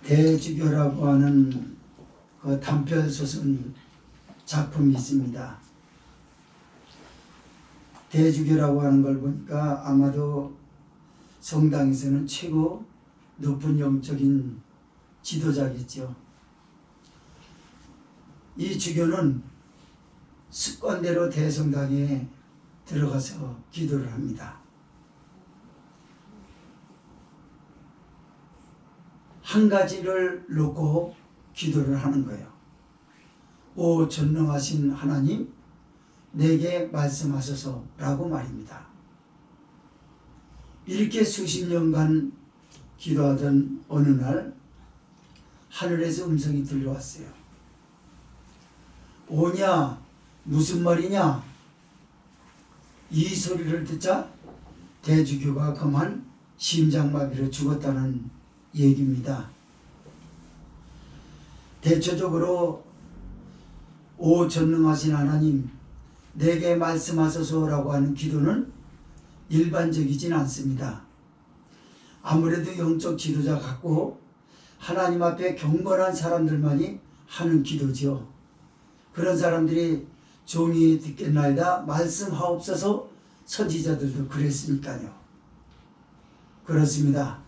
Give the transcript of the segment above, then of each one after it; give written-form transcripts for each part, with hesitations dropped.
대주교라고 하는 그 단편 소설 작품이 있습니다. 대주교라고 하는 걸 보니까 아마도 성당에서는 최고 높은 영적인 지도자겠죠. 이 주교는 습관대로 대성당에 들어가서 기도를 합니다. 한 가지를 놓고 기도를 하는 거예요. 오 전능하신 하나님, 내게 말씀하소서라고 말입니다. 이렇게 수십 년간 기도하던 어느 날 하늘에서 음성이 들려왔어요. 오냐, 무슨 말이냐? 이 소리를 듣자 대주교가 그만 심장마비로 죽었다는 얘기입니다. 대체적으로 오 전능하신 하나님, 내게 말씀하소서라고 하는 기도는 일반적이진 않습니다. 아무래도 영적 지도자 같고 하나님 앞에 경건한 사람들만이 하는 기도죠. 그런 사람들이 종이 듣겠나이다 말씀하옵소서, 선지자들도 그랬으니까요. 그렇습니다.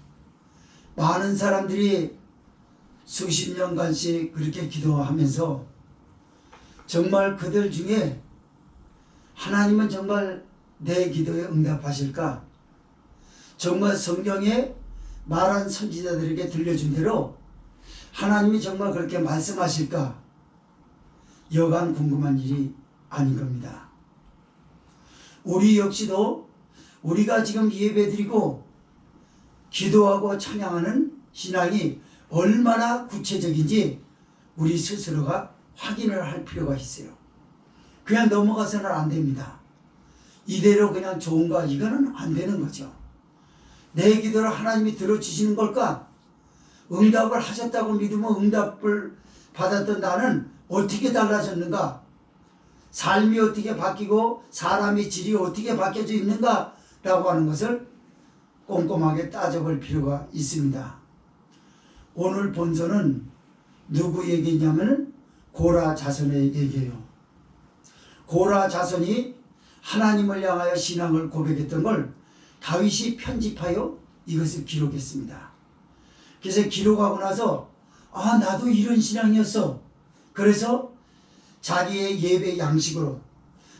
많은 사람들이 수십 년간씩 그렇게 기도하면서 정말 그들 중에 하나님은 정말 내 기도에 응답하실까? 정말 성경에 말한 선지자들에게 들려준 대로 하나님이 정말 그렇게 말씀하실까? 여간 궁금한 일이 아닌 겁니다. 우리 역시도 우리가 지금 예배드리고 기도하고 찬양하는 신앙이 얼마나 구체적인지 우리 스스로가 확인을 할 필요가 있어요. 그냥 넘어가서는 안 됩니다. 이대로 그냥 좋은가? 이거는 안 되는 거죠. 내 기도를 하나님이 들어주시는 걸까? 응답을 하셨다고 믿으면 응답을 받았던 나는 어떻게 달라졌는가? 삶이 어떻게 바뀌고 사람의 질이 어떻게 바뀌어져 있는가? 라고 하는 것을 꼼꼼하게 따져볼 필요가 있습니다. 오늘 본서는 누구 얘기냐면 고라 자손의 얘기예요. 고라 자손이 하나님을 향하여 신앙을 고백했던 걸 다윗이 편집하여 이것을 기록했습니다. 그래서 기록하고 나서 나도 이런 신앙이었어. 그래서 자기의 예배 양식으로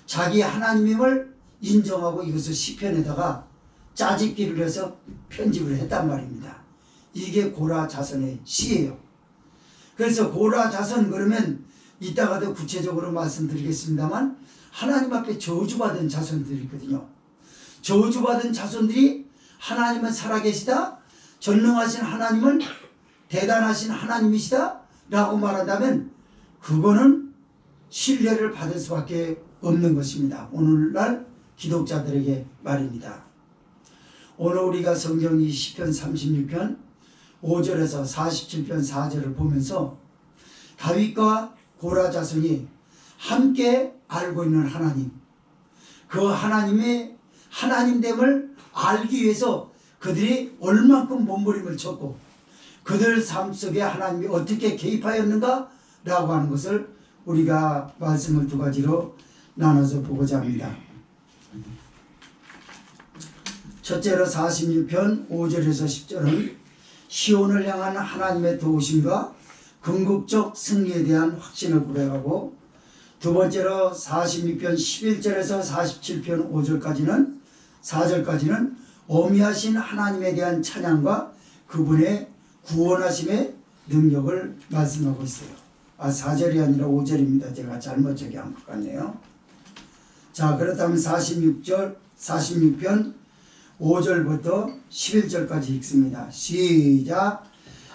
자기의 하나님임을 인정하고 이것을 시편에다가 짜집기를 해서 편집을 했단 말입니다. 이게 고라 자손의 시예요. 그래서 고라 자손 그러면 이따가도 구체적으로 말씀드리겠습니다만 하나님 앞에 저주받은 자손들이거든요. 저주받은 자손들이 하나님은 살아계시다, 전능하신 하나님은 대단하신 하나님이시다 라고 말한다면 그거는 신뢰를 받을 수밖에 없는 것입니다. 오늘날 기독자들에게 말입니다. 오늘 우리가 성경 20편 36편 5절에서 47편 4절을 보면서 다윗과 고라 자손이 함께 알고 있는 하나님, 그 하나님의 하나님됨을 알기 위해서 그들이 얼만큼 몸부림을 쳤고 그들 삶 속에 하나님이 어떻게 개입하였는가 라고 하는 것을 우리가 말씀을 두 가지로 나눠서 보고자 합니다. 첫째로 46편 5절에서 10절은 시온을 향한 하나님의 도우심과 궁극적 승리에 대한 확신을 고백하고, 두 번째로 46편 11절에서 47편 5절까지는 4절까지는 어미하신 하나님에 대한 찬양과 그분의 구원하심의 능력을 말씀하고 있어요. 4절이 아니라 5절입니다. 제가 잘못 저기한 것 같네요. 자, 그렇다면 46편 5절부터 11절까지 읽습니다. 시작.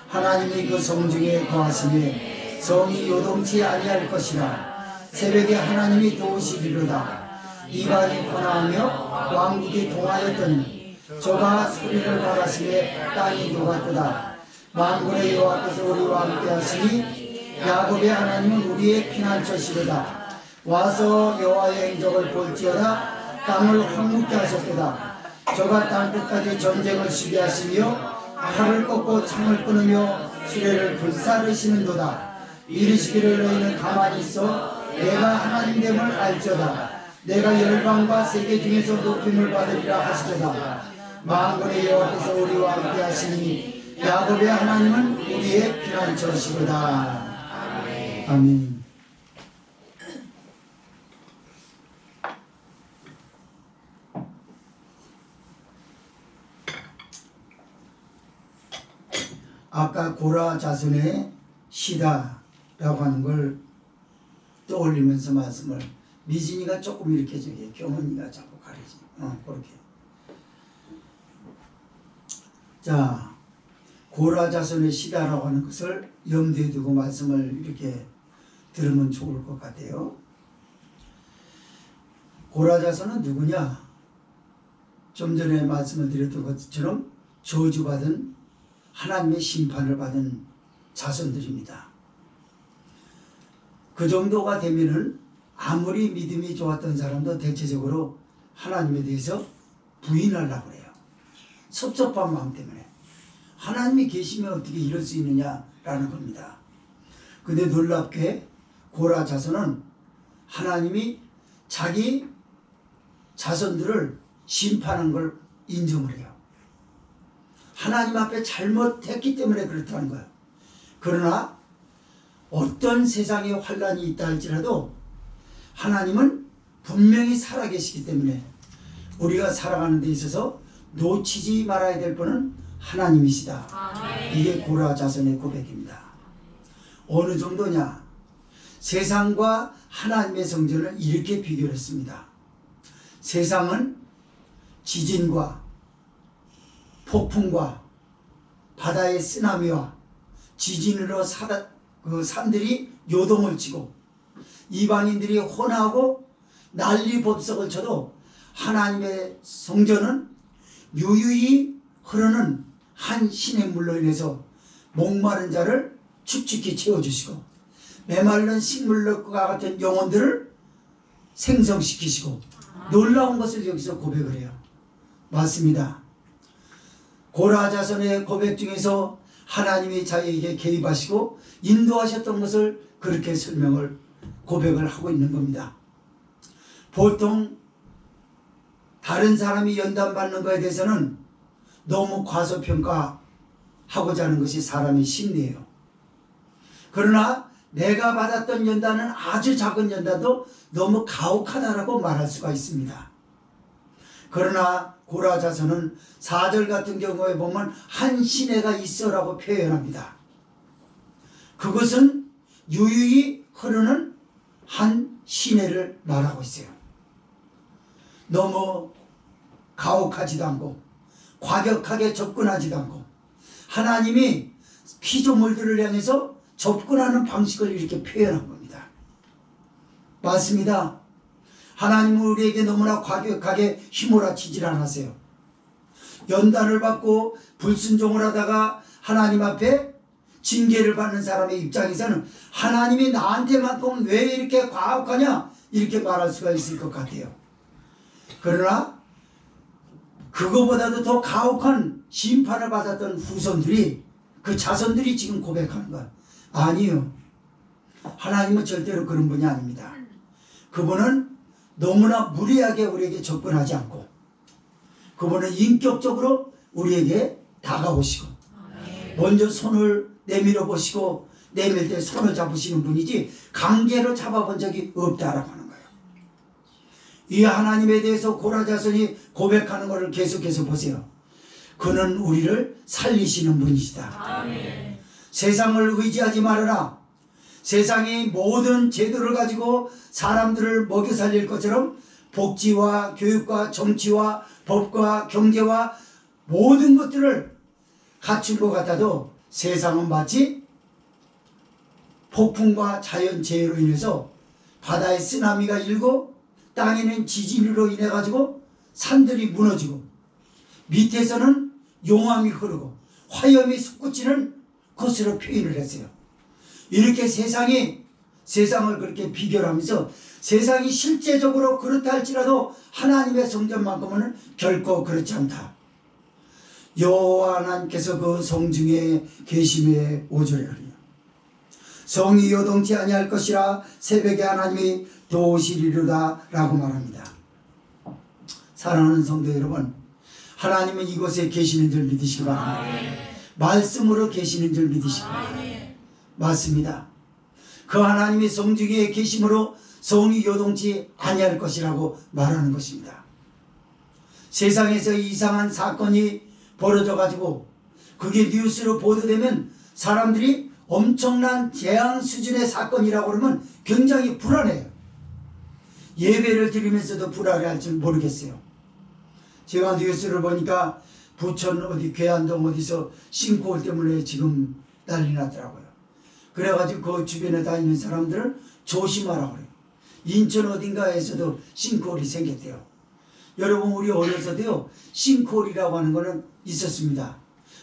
하나님이 그 성중에 거하시니 성이 요동치 아니할 것이라. 새벽에 하나님이 도우시리로다. 이방이 번화하며 왕국이 동하였더니 저가 소리를 말하시되 땅이 녹았도다. 만군의 여호와께서 우리와 함께 하시니 야곱의 하나님은 우리의 피난처시로다. 와서 여호와의 행적을 볼지어다. 땅을 황무케 하셨도다. 저가 땅끝까지 전쟁을 시게 하시며 칼을 꺾고 창을 끊으며 수레를 불사르시는도다. 이르시기를 너희는 가만히 있어 내가 하나님됨을 알지어다. 내가 열방과 세계 중에서 높임을 받으리라 하시도다. 만군의 여호와께서 우리와 함께 하시니 야곱의 하나님은 우리의 피난처시로다. 아멘. 아까 고라 자손의 시다라고 하는 걸 떠올리면서 말씀을, 미진이가 조금 이렇게 저기 경원이가 자꾸 가리지. 그렇게. 자, 고라 자손의 시다라고 하는 것을 염두에 두고 말씀을 이렇게 들으면 좋을 것 같아요. 고라 자손은 누구냐? 좀 전에 말씀을 드렸던 것처럼 저주받은, 하나님의 심판을 받은 자손들입니다. 그 정도가 되면은 아무리 믿음이 좋았던 사람도 대체적으로 하나님에 대해서 부인하려고 그래요. 섭섭한 마음 때문에. 하나님이 계시면 어떻게 이럴 수 있느냐라는 겁니다. 근데 놀랍게 고라 자손은 하나님이 자기 자손들을 심판한 걸 인정을 해요. 하나님 앞에 잘못했기 때문에 그렇다는 거예요. 그러나 어떤 세상에 환란이 있다 할지라도 하나님은 분명히 살아계시기 때문에 우리가 살아가는 데 있어서 놓치지 말아야 될 분은 하나님이시다. 이게 고라 자손의 고백입니다. 어느 정도냐? 세상과 하나님의 성전을 이렇게 비교를 했습니다. 세상은 지진과 폭풍과 바다의 쓰나미와 지진으로 산들이 요동을 치고 이방인들이 혼하고 난리법석을 쳐도 하나님의 성전은 유유히 흐르는 한 시냇물로 인해서 목마른 자를 축축히 채워주시고 메마른 식물과 같은 영혼들을 생성시키시고 놀라운 것을 여기서 고백을 해요. 맞습니다. 고라 자손의 고백 중에서 하나님이 자기에게 개입하시고 인도하셨던 것을 그렇게 설명을, 고백을 하고 있는 겁니다. 보통 다른 사람이 연단받는 것에 대해서는 너무 과소평가하고자 하는 것이 사람의 심리예요. 그러나 내가 받았던 연단은 아주 작은 연단도 너무 가혹하다라고 말할 수가 있습니다. 그러나 고라 자손은 4절 같은 경우에 보면 한 시내가 있어라고 표현합니다. 그것은 유유히 흐르는 한 시내를 말하고 있어요. 너무 가혹하지도 않고 과격하게 접근하지도 않고 하나님이 피조물들을 향해서 접근하는 방식을 이렇게 표현한 겁니다. 맞습니다. 하나님은 우리에게 너무나 과격하게 휘몰아치질 않으세요. 연단을 받고 불순종을 하다가 하나님 앞에 징계를 받는 사람의 입장에서는 하나님이 나한테만큼 왜 이렇게 과학하냐 이렇게 말할 수가 있을 것 같아요. 그러나 그거보다도 더 가혹한 심판을 받았던 후손들이, 그 자손들이 지금 고백하는 거야. 아니요. 하나님은 절대로 그런 분이 아닙니다. 그분은 너무나 무리하게 우리에게 접근하지 않고 그분은 인격적으로 우리에게 다가오시고 먼저 손을 내밀어 보시고 내밀 때 손을 잡으시는 분이지 강제로 잡아본 적이 없다라고 하는 거예요. 이 하나님에 대해서 고라 자손이 고백하는 것을 계속해서 보세요. 그는 우리를 살리시는 분이시다. 아멘. 세상을 의지하지 말아라. 세상이 모든 제도를 가지고 사람들을 먹여 살릴 것처럼 복지와 교육과 정치와 법과 경제와 모든 것들을 갖춘 것 같아도 세상은 마치 폭풍과 자연재해로 인해서 바다에 쓰나미가 일고 땅에는 지진으로 인해 가지고 산들이 무너지고 밑에서는 용암이 흐르고 화염이 솟구치는 것으로 표현을 했어요. 이렇게 세상을 그렇게 비교를 하면서 세상이 실제적으로 그렇다 할지라도 하나님의 성전만큼은 결코 그렇지 않다. 여호와 하나님께서 그 성중에 계심에 5절에 그래요. 성이 요동치 아니할 것이라 새벽에 하나님이 도우시리로다 라고 말합니다. 사랑하는 성도 여러분, 하나님은 이곳에 계시는 줄 믿으시기 바랍니다. 말씀으로 계시는 줄 믿으시기 바랍니다. 맞습니다. 그 하나님이 성중에 계심으로 성이 요동치 아니할 것이라고 말하는 것입니다. 세상에서 이상한 사건이 벌어져 가지고 그게 뉴스로 보도되면 사람들이 엄청난 재앙 수준의 사건이라고 그러면 굉장히 불안해요. 예배를 드리면서도 불안해할 줄 모르겠어요. 제가 뉴스를 보니까 부천 어디 괴안동 어디서 싱크홀 때문에 지금 난리 났더라고요. 그래가지고 그 주변에 다니는 사람들은 조심하라고 그래요. 인천 어딘가에서도 싱크홀이 생겼대요. 여러분, 우리 어려서도요, 싱크홀이라고 하는 거는 있었습니다.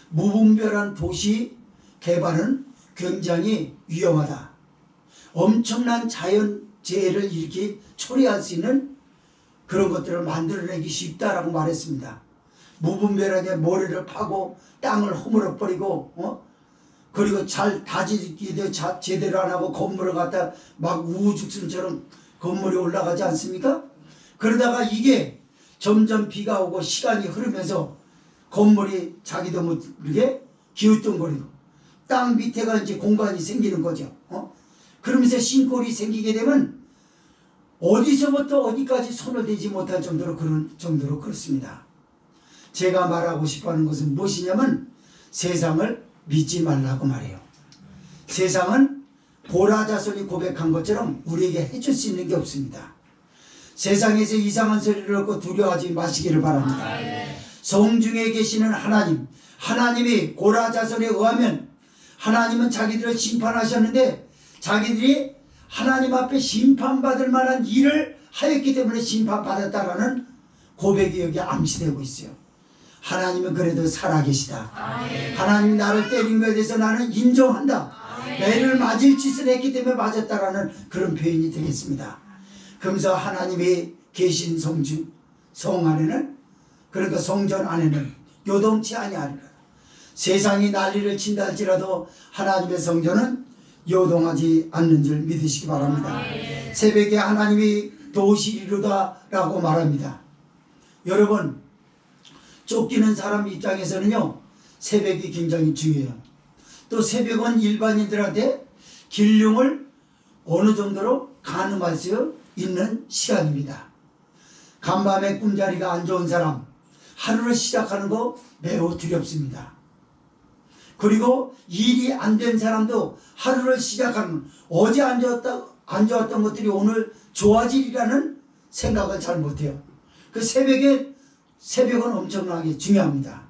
무분별한 도시 개발은 굉장히 위험하다. 엄청난 자연재해를 이렇게 초래할 수 있는 그런 것들을 만들어내기 쉽다라고 말했습니다. 무분별하게 모래를 파고 땅을 허물어버리고 그리고 잘 다지기도 제대로 안 하고 건물을 갖다 막 우후죽순처럼 건물이 올라가지 않습니까? 그러다가 이게 점점 비가 오고 시간이 흐르면서 건물이 자기도 모르게 기우뚱거리고 땅 밑에가 이제 공간이 생기는 거죠. 그러면서 싱크홀이 생기게 되면 어디서부터 어디까지 손을 대지 못할 정도로 그렇습니다. 제가 말하고 싶어하는 것은 무엇이냐면 세상을 믿지 말라고 말해요. 세상은 보라 자손이 고백한 것처럼 우리에게 해줄 수 있는 게 없습니다. 세상에서 이상한 소리를 듣고 두려워하지 마시기를 바랍니다. 성중에 계시는 하나님이 고라 자손에 의하면 하나님은 자기들을 심판하셨는데 자기들이 하나님 앞에 심판받을 만한 일을 하였기 때문에 심판받았다라는 고백이 여기 암시되고 있어요. 하나님은 그래도 살아계시다. 하나님이 나를 때린 것에 대해서 나는 인정한다. 매를 맞을 짓을 했기 때문에 맞았다라는 그런 표현이 되겠습니다. 그러면서 하나님이 계신 성 안에는, 그러니까 성전 안에는 요동치 아니하리라. 세상이 난리를 친다 할지라도 하나님의 성전은 요동하지 않는 줄 믿으시기 바랍니다. 새벽에 하나님이 도우시리로다 라고 말합니다. 여러분, 쫓기는 사람 입장에서는요, 새벽이 굉장히 중요해요. 또 새벽은 일반인들한테 길흉을 어느 정도로 가늠할 수 있는 시간입니다. 간밤에 꿈자리가 안 좋은 사람, 하루를 시작하는 거 매우 두렵습니다. 그리고 일이 안 된 사람도 하루를 시작하는, 어제 안 좋았던 것들이 오늘 좋아지리라는 생각을 잘 못해요. 그 새벽은 엄청나게 중요합니다.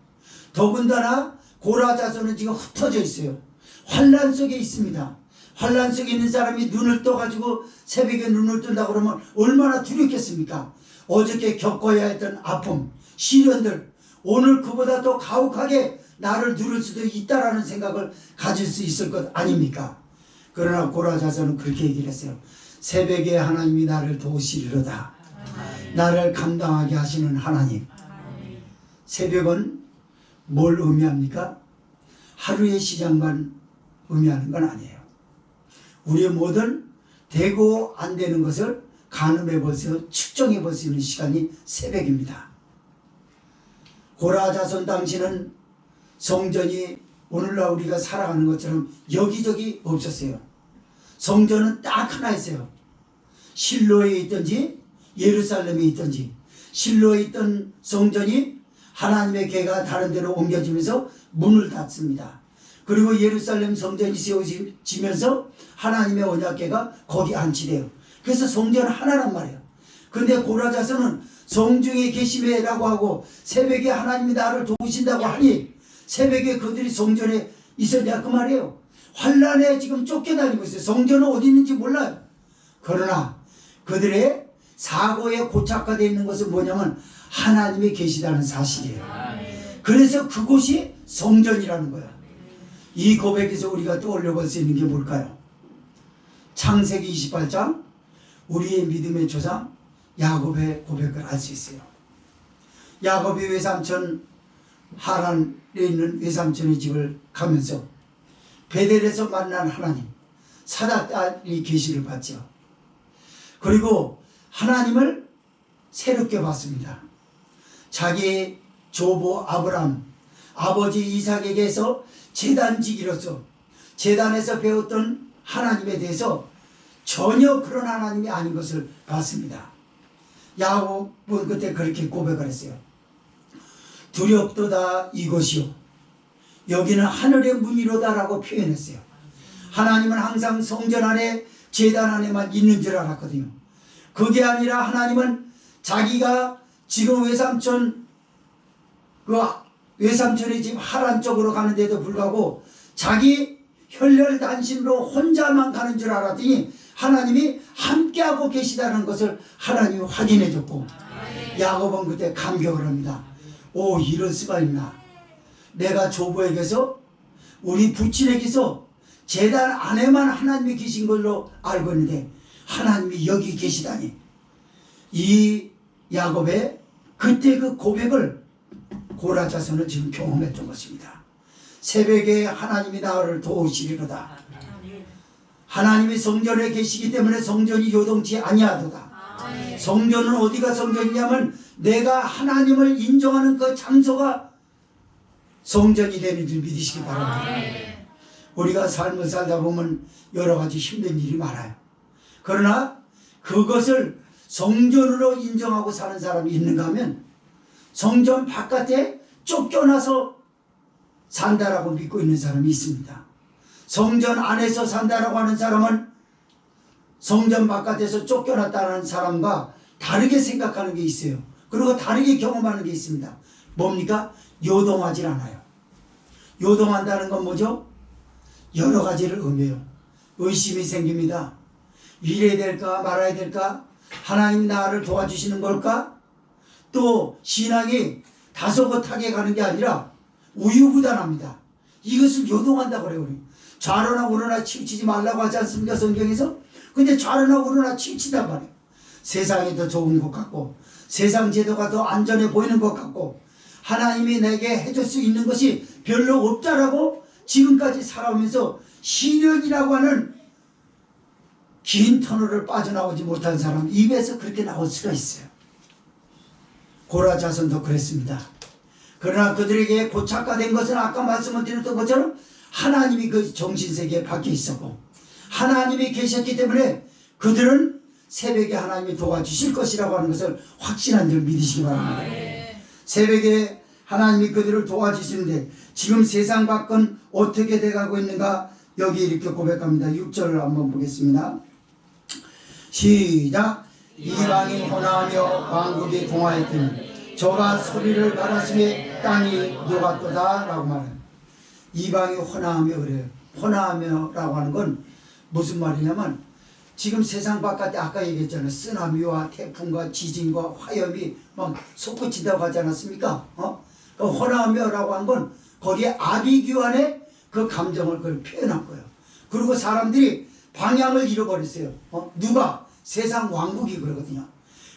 더군다나 고라 자손은 지금 흩어져 있어요. 환란 속에 있습니다. 환란 속에 있는 사람이 눈을 떠가지고 새벽에 눈을 뜬다 그러면 얼마나 두렵겠습니까? 어저께 겪어야 했던 아픔, 시련들, 오늘 그보다 더 가혹하게 나를 누를 수도 있다라는 생각을 가질 수 있을 것 아닙니까? 그러나 고라 자손은 그렇게 얘기를 했어요. 새벽에 하나님이 나를 도우시리로다. 나를 감당하게 하시는 하나님. 새벽은 뭘 의미합니까? 하루의 시작만 의미하는 건 아니에요. 우리의 모든 되고 안 되는 것을 가늠해 볼 수, 측정해 볼 수 있는 시간이 새벽입니다. 고라 자손 당시는 성전이 오늘날 우리가 살아가는 것처럼 여기저기 없었어요. 성전은 딱 하나 있어요. 실로에 있든지 예루살렘에 있든지, 실로에 있던 성전이 하나님의 궤가 다른 데로 옮겨지면서 문을 닫습니다. 그리고 예루살렘 성전이 세워지면서 하나님의 언약궤가 거기 안치돼요. 그래서 성전은 하나란 말이에요. 근데 고라 자손은 성중에 계심에라고 하고 새벽에 하나님이 나를 도우신다고 하니 새벽에 그들이 성전에 있었냐 그 말이에요. 환란에 지금 쫓겨다니고 있어요. 성전은 어디 있는지 몰라요. 그러나 그들의 사고에 고착화되어 있는 것은 뭐냐면 하나님이 계시다는 사실이에요. 그래서 그곳이 성전이라는 거예요. 이 고백에서 우리가 떠올려 볼 수 있는 게 뭘까요? 창세기 28장 우리의 믿음의 조상 야곱의 고백을 알 수 있어요. 야곱이 외삼촌 하란에 있는 외삼촌의 집을 가면서 베델에서 만난 하나님, 사닥다리 계시를 봤죠. 그리고 하나님을 새롭게 봤습니다. 자기 조부 아브람, 아버지 이삭에게서 제단지기로서 제단에서 배웠던 하나님에 대해서 전혀 그런 하나님이 아닌 것을 봤습니다. 야곱은 그때 그렇게 고백을 했어요. 두렵도다 이것이요 여기는 하늘의 문이로다 라고 표현했어요. 하나님은 항상 성전 안에 제단 안에만 있는 줄 알았거든요. 그게 아니라 하나님은 자기가 지금 외삼촌의 집 하란 쪽으로 가는데도 불구하고 자기 혈혈단신으로 혼자만 가는 줄 알았더니 하나님이 함께하고 계시다는 것을 하나님이 확인해 줬고, 야곱은 그때 감격을 합니다. 오, 이럴 수가 있나. 내가 조부에게서 우리 부친에게서 제단 안에만 하나님이 계신 걸로 알고 있는데 하나님이 여기 계시다니. 이 야곱의 그때 그 고백을 고라 자손은 지금 경험했던 것입니다. 새벽에 하나님이 나를 도우시리로다. 하나님이 성전에 계시기 때문에 성전이 요동치 아니하도다. 성전은 어디가 성전이냐면 내가 하나님을 인정하는 그 장소가 성전이 되는 줄 믿으시기 바랍니다. 우리가 삶을 살다 보면 여러 가지 힘든 일이 많아요. 그러나 그것을 성전으로 인정하고 사는 사람이 있는가 하면 성전 바깥에 쫓겨나서 산다라고 믿고 있는 사람이 있습니다. 성전 안에서 산다라고 하는 사람은 성전 바깥에서 쫓겨났다는 사람과 다르게 생각하는 게 있어요. 그리고 다르게 경험하는 게 있습니다. 뭡니까? 요동하지 않아요. 요동한다는 건 뭐죠? 여러 가지를 의미해요. 의심이 생깁니다. 이래야 될까 말아야 될까? 하나님 나를 도와주시는 걸까? 또 신앙이 다소곳하게 가는 게 아니라 우유부단합니다. 이것을 요동한다고 그래요. 우리. 좌로나 우로나 치우치지 말라고 하지 않습니까? 성경에서? 근데 좌로나 우로나 치우치단 말이에요. 세상이 더 좋은 것 같고 세상 제도가 더 안전해 보이는 것 같고 하나님이 내게 해줄 수 있는 것이 별로 없다라고 지금까지 살아오면서 시련이라고 하는 긴 터널을 빠져나오지 못한 사람 입에서 그렇게 나올 수가 있어요. 고라 자손도 그랬습니다. 그러나 그들에게 고착화된 것은 아까 말씀을 드렸던 것처럼 하나님이 그 정신세계에 밖에 있었고 하나님이 계셨기 때문에 그들은 새벽에 하나님이 도와주실 것이라고 하는 것을 확신한 줄 믿으시기 바랍니다. 새벽에 하나님이 그들을 도와주시는데 지금 세상 밖은 어떻게 돼가고 있는가 여기 이렇게 고백합니다. 6절을 한번 보겠습니다. 시작. 이방이 혼화하며 왕국이 동화했더니 저가 소리를 갈았으며 땅이 녹았도다 라고 말해요. 이방이 혼화하며 그래요. 혼화하며 라고 하는 건 무슨 말이냐면 지금 세상 바깥에 아까 얘기했잖아요. 쓰나미와 태풍과 지진과 화염이 막 솟구친다고 하지 않았습니까? 그 혼화하며 라고 한 건 거기에 아비규환의 그 감정을 그걸 표현한 거예요. 그리고 사람들이 방향을 잃어버렸어요. 누가? 세상 왕국이 그러거든요.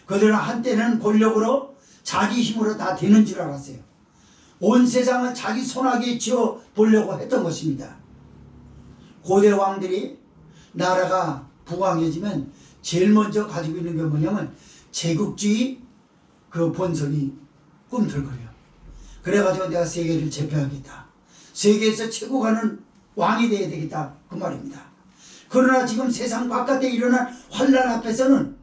그들은 한때는 권력으로 자기 힘으로 다 되는 줄 알았어요. 온 세상을 자기 손아귀에 쥐어 보려고 했던 것입니다. 고대 왕들이 나라가 부강해지면 제일 먼저 가지고 있는 게 뭐냐면 제국주의 그 본성이 꿈틀거려요. 그래가지고 내가 세계를 제패하겠다. 세계에서 최고 가는 왕이 되어야 되겠다. 그 말입니다. 그러나 지금 세상 바깥에 일어난 환란 앞에서는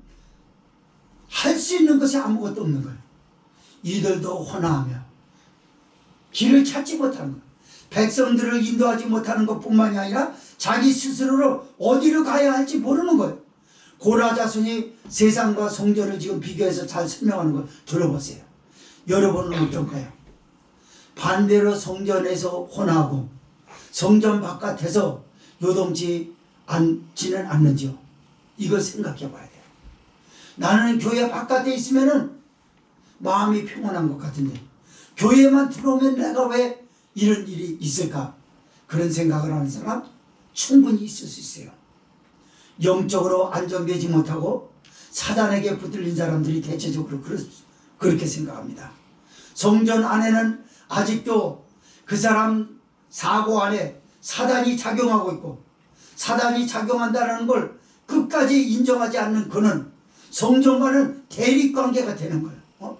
할 수 있는 것이 아무것도 없는 거예요. 이들도 혼화하며 길을 찾지 못하는 거예요. 백성들을 인도하지 못하는 것뿐만이 아니라 자기 스스로로 어디로 가야 할지 모르는 거예요. 고라 자손이 세상과 성전을 지금 비교해서 잘 설명하는 걸 들어보세요. 여러분은 어떤가요? 반대로 성전에서 혼하고 성전 바깥에서 요동치 않지는 않는지요? 이걸 생각해 봐야 돼요. 나는 교회 바깥에 있으면은 마음이 평온한 것 같은데 교회만 들어오면 내가 왜 이런 일이 있을까? 그런 생각을 하는 사람 충분히 있을 수 있어요. 영적으로 안정되지 못하고 사단에게 붙들린 사람들이 대체적으로 그렇게 생각합니다. 성전 안에는 아직도 그 사람 사고 안에 사단이 작용하고 있고, 사단이 작용한다는 걸 끝까지 인정하지 않는 그는 성전과는 대립관계가 되는 거예요.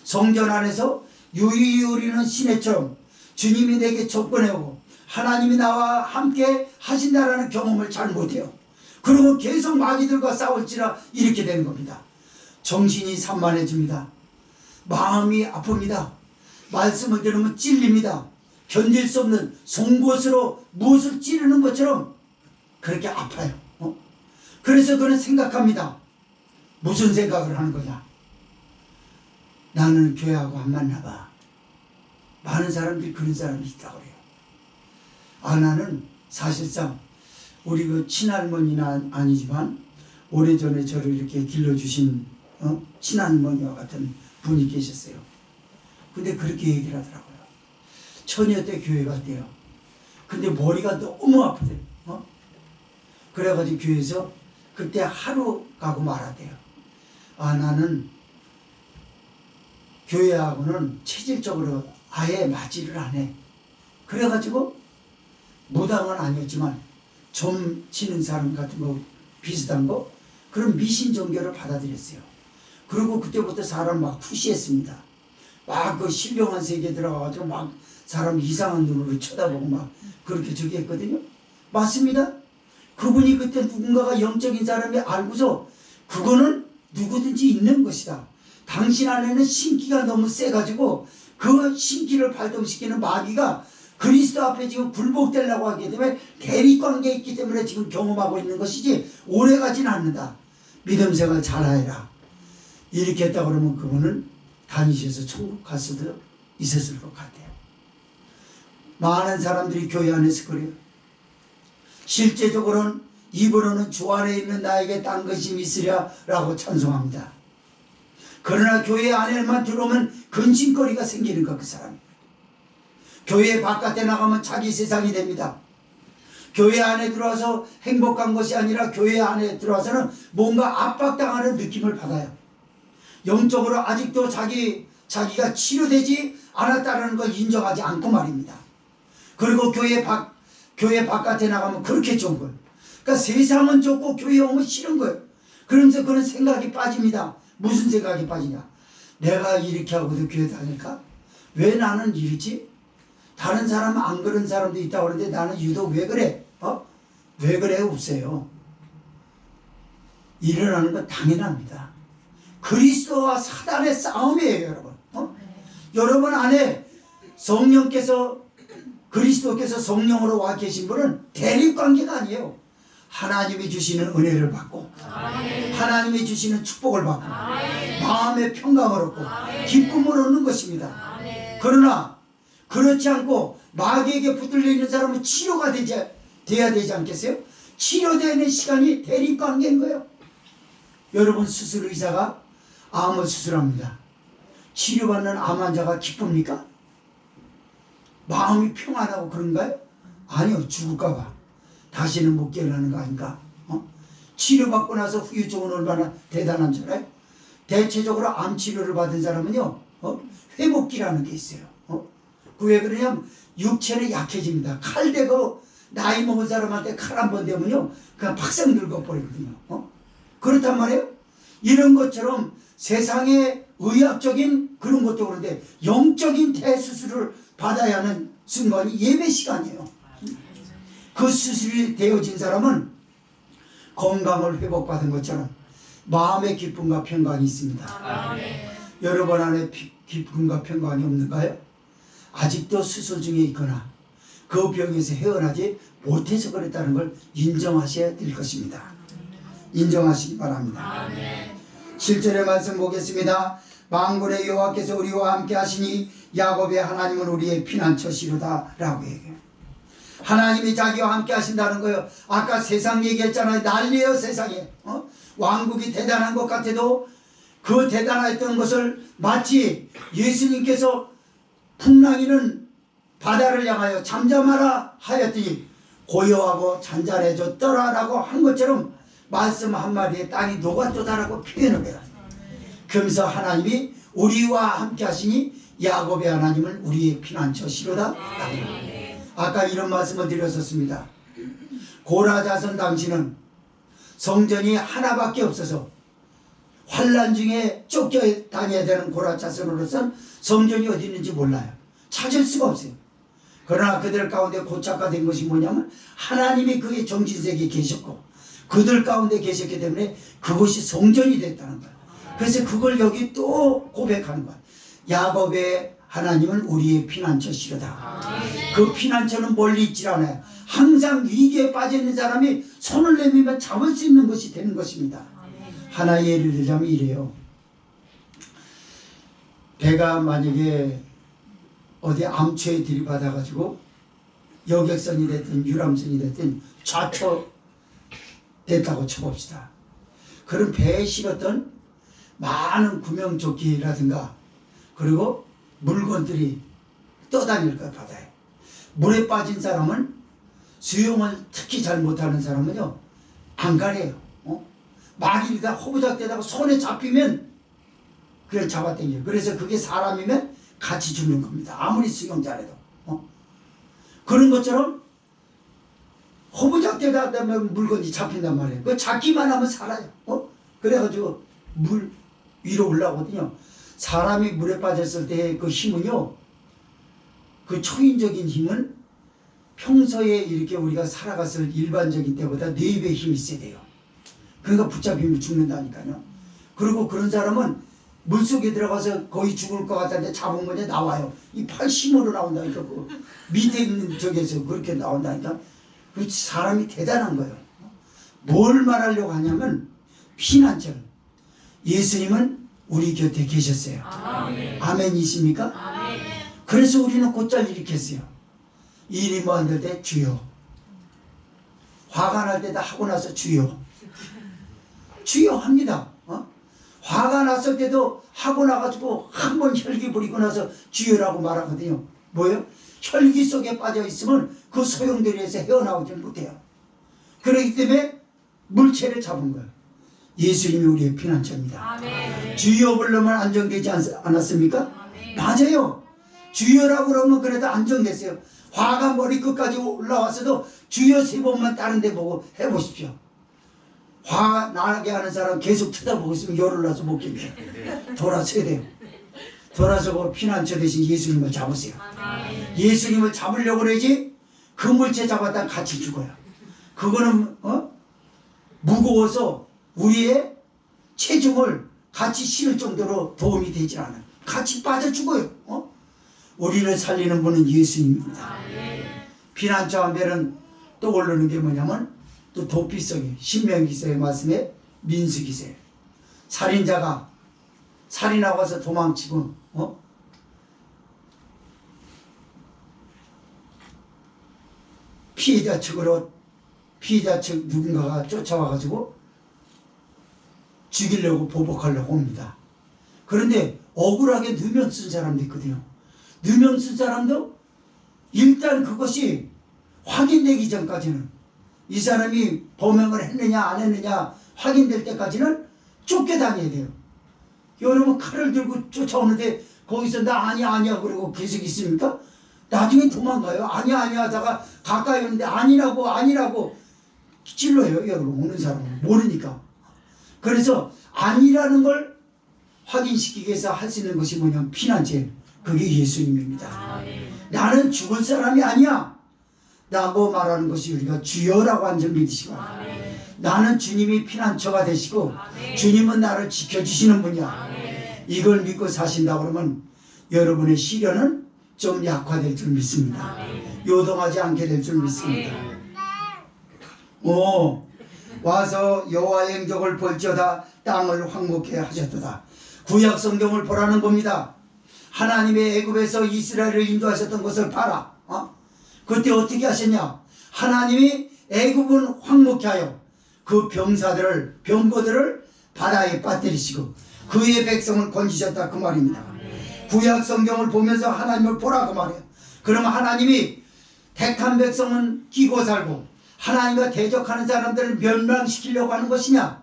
성전 안에서 유리는 시내처럼 주님이 내게 접근해오고 하나님이 나와 함께 하신다라는 경험을 잘 못해요. 그러고 계속 마귀들과 싸울지라 이렇게 되는 겁니다. 정신이 산만해집니다. 마음이 아픕니다. 말씀을 들으면 찔립니다. 견딜 수 없는 송곳으로 무엇을 찌르는 것처럼 그렇게 아파요. 그래서 그는 생각합니다. 무슨 생각을 하는 거냐? 나는 교회하고 안 맞나봐. 많은 사람들이 그런 사람이 있다고 그래요. 나는 사실상 우리 그 친할머니는 아니지만 오래전에 저를 이렇게 길러주신 친할머니와 같은 분이 계셨어요. 근데 그렇게 얘기를 하더라고요. 처녀 때 교회 갔대요. 근데 머리가 너무 아프대요. 그래가지고 교회에서 그때 하루 가고 말았대요. 나는 교회하고는 체질적으로 아예 맞지를 않아. 그래가지고 무당은 아니었지만 점 치는 사람 같은 거 비슷한 거 그런 미신 종교를 받아들였어요. 그리고 그때부터 사람 막 푸시했습니다. 막 그 신령한 세계에 들어가가지고 막 사람 이상한 눈으로 쳐다보고 막 그렇게 저기 했거든요. 맞습니다. 그분이 그때 누군가가 영적인 사람이 알고서 그거는 누구든지 있는 것이다. 당신 안에는 신기가 너무 세가지고 그 신기를 발동시키는 마귀가 그리스도 앞에 지금 굴복되려고 하기 때문에 대립관계에 있기 때문에 지금 경험하고 있는 것이지 오래가지는 않는다. 믿음 생활 잘하여라. 이렇게 했다 그러면 그분은 다니셔서 천국 갈 수도 있었을 것 같아요. 많은 사람들이 교회 안에서 그래요. 실제적으로는 입으로는 주 안에 있는 나에게 딴 것이 있으랴 라고 찬송합니다. 그러나 교회 안에만 들어오면 근심거리가 생기는 것, 그 사람. 교회 바깥에 나가면 자기 세상이 됩니다. 교회 안에 들어와서 행복한 것이 아니라 교회 안에 들어와서는 뭔가 압박당하는 느낌을 받아요. 영적으로 아직도 자기가 치료되지 않았다는 걸 인정하지 않고 말입니다. 그리고 교회 바깥에 나가면 그렇게 좋은 거예요. 그러니까 세상은 좋고 교회 오면 싫은 거예요. 그러면서 그런 생각이 빠집니다. 무슨 생각이 빠지냐? 내가 이렇게 하고도 교회 다닐까? 왜 나는 이러지? 다른 사람은 안 그런 사람도 있다고 그러는데 나는 유독 왜 그래? 왜 그래? 없어요. 일어나는 건 당연합니다. 그리스도와 사단의 싸움이에요, 여러분. 여러분 안에 그리스도께서 성령으로 와 계신 분은 대립관계가 아니에요. 하나님이 주시는 은혜를 받고 하나님이 주시는 축복을 받고 마음의 평강을 얻고 기쁨을 얻는 것입니다. 그러나 그렇지 않고 마귀에게 붙들려 있는 사람은 치료가 돼야 되지 않겠어요? 치료되는 시간이 대립관계인 거예요. 여러분 수술 의사가 암을 수술합니다. 치료받는 암 환자가 기쁩니까? 마음이 평안하고 그런가요? 아니요. 죽을까봐 다시는 못 깨어나는 거 아닌가? 치료받고 나서 후유증은 얼마나 대단한 줄 알아요? 대체적으로 암 치료를 받은 사람은요 회복기라는 게 있어요. 그 왜 그러냐면 육체는 약해집니다. 칼 대고 나이 먹은 사람한테 칼 한 번 대면요 그냥 팍상 늙어버리거든요. 그렇단 말이에요. 이런 것처럼 세상의 의학적인 그런 것도 그런데 영적인 대수술을 받아야 하는 순간이 예배 시간이에요. 그 수술이 되어진 사람은 건강을 회복받은 것처럼 마음의 기쁨과 평강이 있습니다. 여러분 안에 기쁨과 평강이 없는가요? 아직도 수술 중에 있거나 그 병에서 헤어나지 못해서 그랬다는 걸 인정하셔야 될 것입니다. 인정하시기 바랍니다. 7절의 말씀 보겠습니다. 만군의 여호와께서 우리와 함께 하시니 야곱의 하나님은 우리의 피난처시로다 라고 얘기해요. 하나님이 자기와 함께 하신다는 거예요. 아까 세상 얘기했잖아요. 난리예요 세상에. 왕국이 대단한 것 같아도 그 대단했던 것을 마치 예수님께서 풍랑이는 바다를 향하여 잠잠하라 하였더니 고요하고 잔잔해졌더라 라고 한 것처럼 말씀 한마디에 땅이 녹았도다라고 표현을 해요. 그러면서 하나님이 우리와 함께 하시니 야곱의 하나님은 우리의 피난처시로다. 아까 이런 말씀을 드렸었습니다. 고라 자손 당시는 성전이 하나밖에 없어서 환난 중에 쫓겨 다녀야 되는 고라 자손으로서는 성전이 어디 있는지 몰라요. 찾을 수가 없어요. 그러나 그들 가운데 고착화된 것이 뭐냐면 하나님이 그의 정신세계에 계셨고 그들 가운데 계셨기 때문에 그것이 성전이 됐다는 거예요. 그래서 그걸 여기 또 고백하는 거예요. 야곱의 하나님은 우리의 피난처시로다. 그 피난처는 멀리 있질 않아요. 항상 위기에 빠져 있는 사람이 손을 내밀면 잡을 수 있는 것이 되는 것입니다. 하나 예를 들자면 이래요. 배가 만약에 어디 암초에 들이받아가지고 여객선이 됐든 유람선이 됐든 좌초 됐다고 쳐봅시다. 그럼 배에 실었던 많은 구명조끼라든가 그리고 물건들이 떠다닐 거야 바다에. 물에 빠진 사람은 수영을 특히 잘 못하는 사람은요 안 가래요. 만일 호부작대다가 손에 잡히면 그냥 잡아당겨요. 그래서 그게 사람이면 같이 죽는 겁니다. 아무리 수영 잘해도. 그런 것처럼 호부작대다 하면 물건이 잡힌단 말이에요. 그 잡기만 하면 살아요. 그래가지고 물 위로 올라오거든요. 사람이 물에 빠졌을 때 그 힘은요, 그 초인적인 힘은 평소에 이렇게 우리가 살아갔을 일반적인 때보다 4배 힘이 있어야 돼요. 그러니까 붙잡히면 죽는다니까요. 그리고 그런 사람은 물속에 들어가서 거의 죽을 것 같은데 잡으면 이제 나와요. 이 팔 힘으로 나온다니까. 그 밑에 있는 적에서 그렇게 나온다니까. 그 사람이 대단한 거예요. 뭘 말하려고 하냐면 피난처. 예수님은 우리 곁에 계셨어요. 아멘이십니까? 아멘. 그래서 우리는 곧잘 일으켰어요. 일이 뭐 안 될 때 주여. 화가 날 때다 하고 나서 주여. 주여 합니다. 화가 났을 때도 하고 나가지고 한번 혈기 부리고 나서 주여라고 말하거든요. 뭐예요? 혈기 속에 빠져 있으면 그 소용돌이에서 헤어나오지 못해요. 그렇기 때문에 물체를 잡은 거예요. 예수님이 우리의 피난처입니다. 아멘. 주여 부르면 안정되지 않았습니까? 아멘. 맞아요. 주여라고 그러면 그래도 안정됐어요. 화가 머리끝까지 올라왔어도 주여 3번만 다른 데 보고 해보십시오. 화 나게 하는 사람 계속 쳐다보고 있으면 열을 나서 못 견뎌요. 돌아서야 돼요. 돌아서고 피난처 대신 예수님을 잡으세요. 아멘. 예수님을 잡으려고 그러지 그 물체 잡았다가 같이 죽어요. 그거는 무거워서 우리의 체중을 같이 실을 정도로 도움이 되지 않아요. 같이 빠져 죽어요. 우리를 살리는 분은 예수님입니다. 피난처 하면은 떠오르는 게 뭐냐면 또 도피성이 신명기서의 말씀에 민수기서에 살인자가 살인하고 와서 도망치고 피해자 측 누군가가 쫓아와가지고 죽이려고 보복하려고 옵니다. 그런데 억울하게 누명 쓴 사람도 있거든요. 누명 쓴 사람도 일단 그것이 확인되기 전까지는 이 사람이 범행을 했느냐 안 했느냐 확인될 때까지는 쫓겨다녀야 돼요. 여러분 칼을 들고 쫓아오는데 거기서 나 아니야 그러고 계속 있습니까? 나중에 도망가요. 아니야 하다가 가까이 오는데 아니라고 찔러요. 여러분 오는 사람은 모르니까. 그래서 아니라는 걸 확인시키기 위해서 할 수 있는 것이 뭐냐면 피난처. 그게 예수님입니다. 나는 죽을 사람이 아니야. 라고 말하는 것이 우리가 주여라고 한 점 믿으시고 나는 주님이 피난처가 되시고 주님은 나를 지켜주시는 분이야. 이걸 믿고 사신다 그러면 여러분의 시련은 좀 약화될 줄 믿습니다. 요동하지 않게 될 줄 믿습니다. 와서 여호와의 행적을 볼지어다 땅을 황무케 하셨도다. 구약 성경을 보라는 겁니다. 하나님의 애굽에서 이스라엘을 인도하셨던 것을 봐라. 그때 어떻게 하셨냐? 하나님이 애굽은 황무케 하여 그 병거들을 바다에 빠뜨리시고 그의 백성을 건지셨다 그 말입니다. 구약 성경을 보면서 하나님을 보라 그 말이에요. 그러면 하나님이 택한 백성은 끼고 살고 하나님과 대적하는 사람들을 멸망시키려고 하는 것이냐?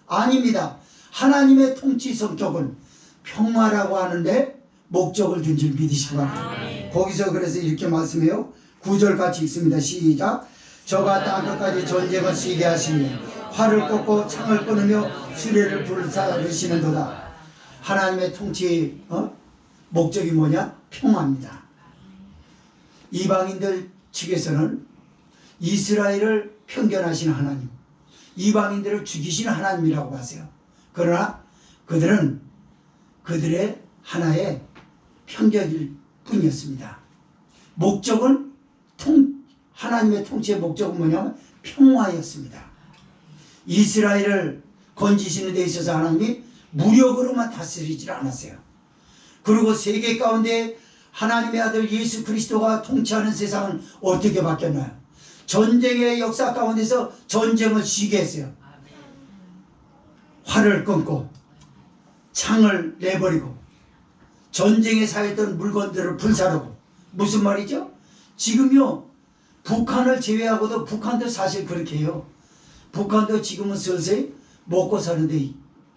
아닙니다. 하나님의 통치 성격은 평화라고 하는데 목적을 둔 줄 믿으시기 바랍니다. 거기서 그래서 이렇게 말씀해요. 9절 같이 읽습니다. 시작. 저가 땅끝까지 전쟁을 쓰게 하시며 활을 꺾고 창을 끊으며 수레를 불사르시는도다. 하나님의 통치 목적이 뭐냐? 평화입니다. 이방인들 측에서는 이스라엘을 편견하시는 하나님, 이방인들을 죽이시는 하나님이라고 하세요. 그러나 그들은 그들의 하나의 편견일 뿐이었습니다. 목적은 하나님의 통치의 목적은 뭐냐면 평화였습니다. 이스라엘을 건지시는 데 있어서 하나님이 무력으로만 다스리지 않았어요. 그리고 세계 가운데 하나님의 아들 예수 그리스도가 통치하는 세상은 어떻게 바뀌었나요? 전쟁의 역사 가운데서 전쟁을 쉬게 했어요. 활을 끊고 창을 내버리고 전쟁에 사용했던 물건들을 불사르고. 무슨 말이죠? 지금요 북한을 제외하고도, 북한도 사실 그렇게 해요. 북한도 지금은 서서히 먹고 사는데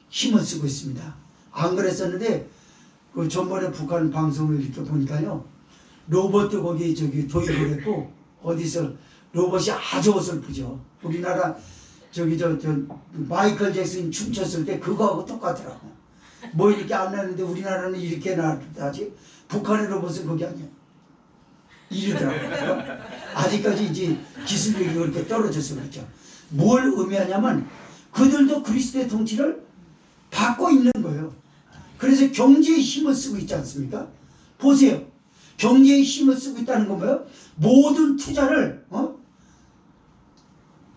힘을 쓰고 있습니다. 안 그랬었는데 그 전번에 북한 방송을 이렇게 보니까요, 로봇 거기 도입을 했고, 어디서 로봇이 아주 어설프죠. 우리나라 저 마이클 잭슨 춤췄을 때 그거하고 똑같더라고. 뭐 이렇게 안 나는데 우리나라는 이렇게 나지. 북한의 로봇은 그게 아니야. 이러더라고요. 아직까지 이제 기술력이 그렇게 떨어져서 그렇죠. 뭘 의미하냐면 그들도 그리스도의 통치를 받고 있는 거예요. 그래서 경제의 힘을 쓰고 있지 않습니까? 보세요. 경제의 힘을 쓰고 있다는 건 뭐예요? 모든 투자를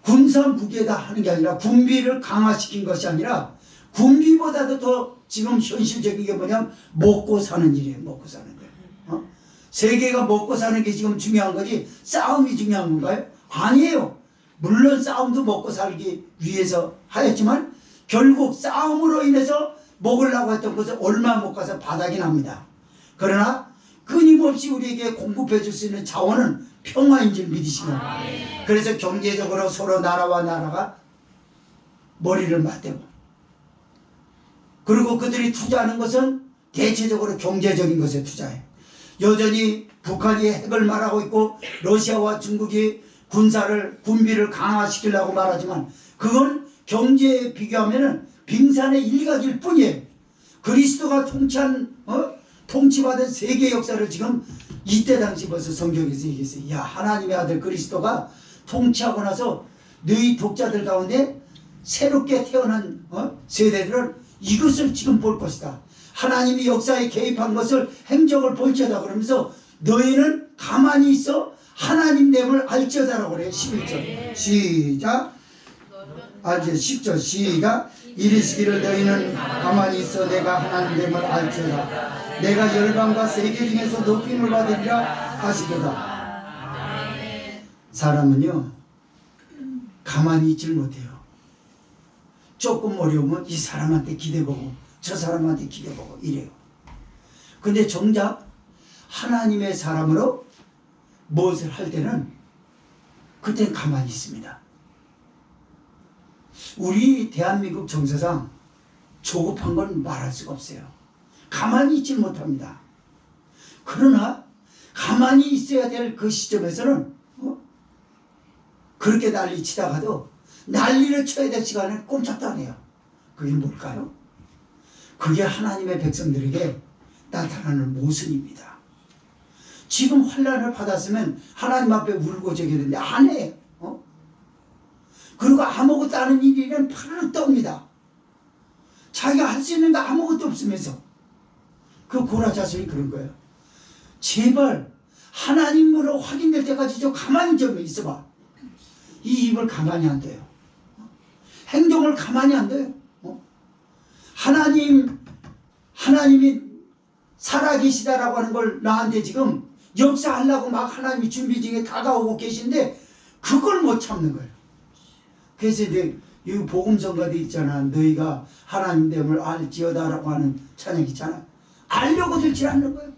군사 무기에다 하는 게 아니라 군비를 강화시킨 것이 아니라 군비보다도 더 지금 현실적인 게 뭐냐면 먹고 사는 일이에요. 먹고 사는 거예요. 세계가 먹고 사는 게 지금 중요한 거지 싸움이 중요한 건가요? 아니에요. 물론 싸움도 먹고 살기 위해서 하였지만 결국 싸움으로 인해서 먹으려고 했던 것을 얼마 못 가서 바닥이 납니다. 그러나 끊임없이 우리에게 공급해 줄 수 있는 자원은 평화인 줄 믿으시면, 그래서 경제적으로 서로 나라와 나라가 머리를 맞대고, 그리고 그들이 투자하는 것은 대체적으로 경제적인 것에 투자해요. 여전히 북한이 핵을 말하고 있고 러시아와 중국이 군비를 강화시키려고 말하지만 그건 경제에 비교하면 빙산의 일각일 뿐이에요. 그리스도가 통치받은 세계 역사를 지금 이때 당시 벌써 성경에서 얘기했어요. 야, 하나님의 아들 그리스도가 통치하고 나서 너희 독자들 가운데 새롭게 태어난 세대들은 이것을 지금 볼 것이다. 하나님이 역사에 개입한 것을 행적을 볼지어다 그러면서 너희는 가만히 있어 하나님됨을 알지어다라고 그래요. 11절 시작. 10절 시작. 이르시기를 너희는 가만히 있어 내가 하나님됨을 알지어다. 내가 열방과 세계 중에서 높임을 받으리라 하시도다. 사람은요 가만히 있질 못해요. 조금 어려우면 이 사람한테 기대보고 저 사람한테 기대보고 이래요. 근데 정작 하나님의 사람으로 무엇을 할 때는 그땐 가만히 있습니다. 우리 대한민국 정서상 조급한 건 말할 수가 없어요. 가만히 있지 못합니다. 그러나 가만히 있어야 될 그 시점에서는 그렇게 난리 치다가도 난리를 쳐야 될 시간에 꼼짝도 안 해요. 그게 뭘까요? 그게 하나님의 백성들에게 나타나는 모습입니다. 지금 환난을 받았으면 하나님 앞에 울고 저겨야 되는데 안 해요. 그리고 아무것도 아는 일이는 파르르 떱니다. 자기가 할 수 있는 게 아무것도 없으면서. 그 고라 자손이 그런 거예요. 제발 하나님으로 확인될 때까지 좀 가만히 좀 있어봐. 이 입을 가만히 안 둬요. 행동을 가만히 안 둬요. 하나님이 살아계시다라고 하는 걸 나한테 지금 역사하려고 막 하나님이 준비 중에 다가오고 계신데 그걸 못 참는 거예요. 그래서 이제 이 복음성가도 있잖아. 너희가 하나님됨을 알지어다라고 하는 찬양 있잖아. 알려고 들지 않는 거예요.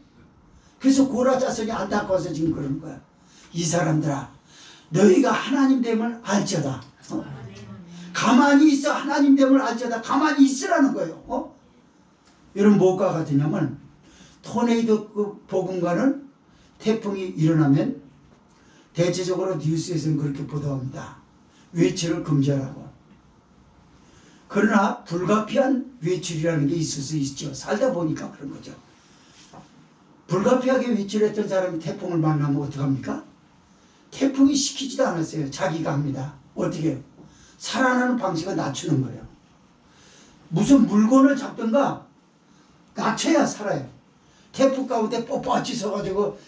그래서 고라 자손이 안타까워서 지금 그러는 거야. 이 사람들아, 너희가 하나님됨을 알지어다. 가만히 있어. 하나님됨을 알지어다. 가만히 있으라는 거예요. 여러분 뭐가 같으냐면 토네이도급 복음과는 태풍이 일어나면 대체적으로 뉴스에서는 그렇게 보도합니다. 외출을 금지하라고. 그러나 불가피한 외출이라는 게 있을 수 있죠. 살다 보니까 그런 거죠. 불가피하게 외출했던 사람이 태풍을 만나면 어떡합니까? 태풍이 시키지도 않았어요. 자기가 합니다. 어떻게 해요? 살아나는 방식을 낮추는 거예요. 무슨 물건을 잡든가 낮춰야 살아요. 태풍 가운데 뻣뻣이 서가지고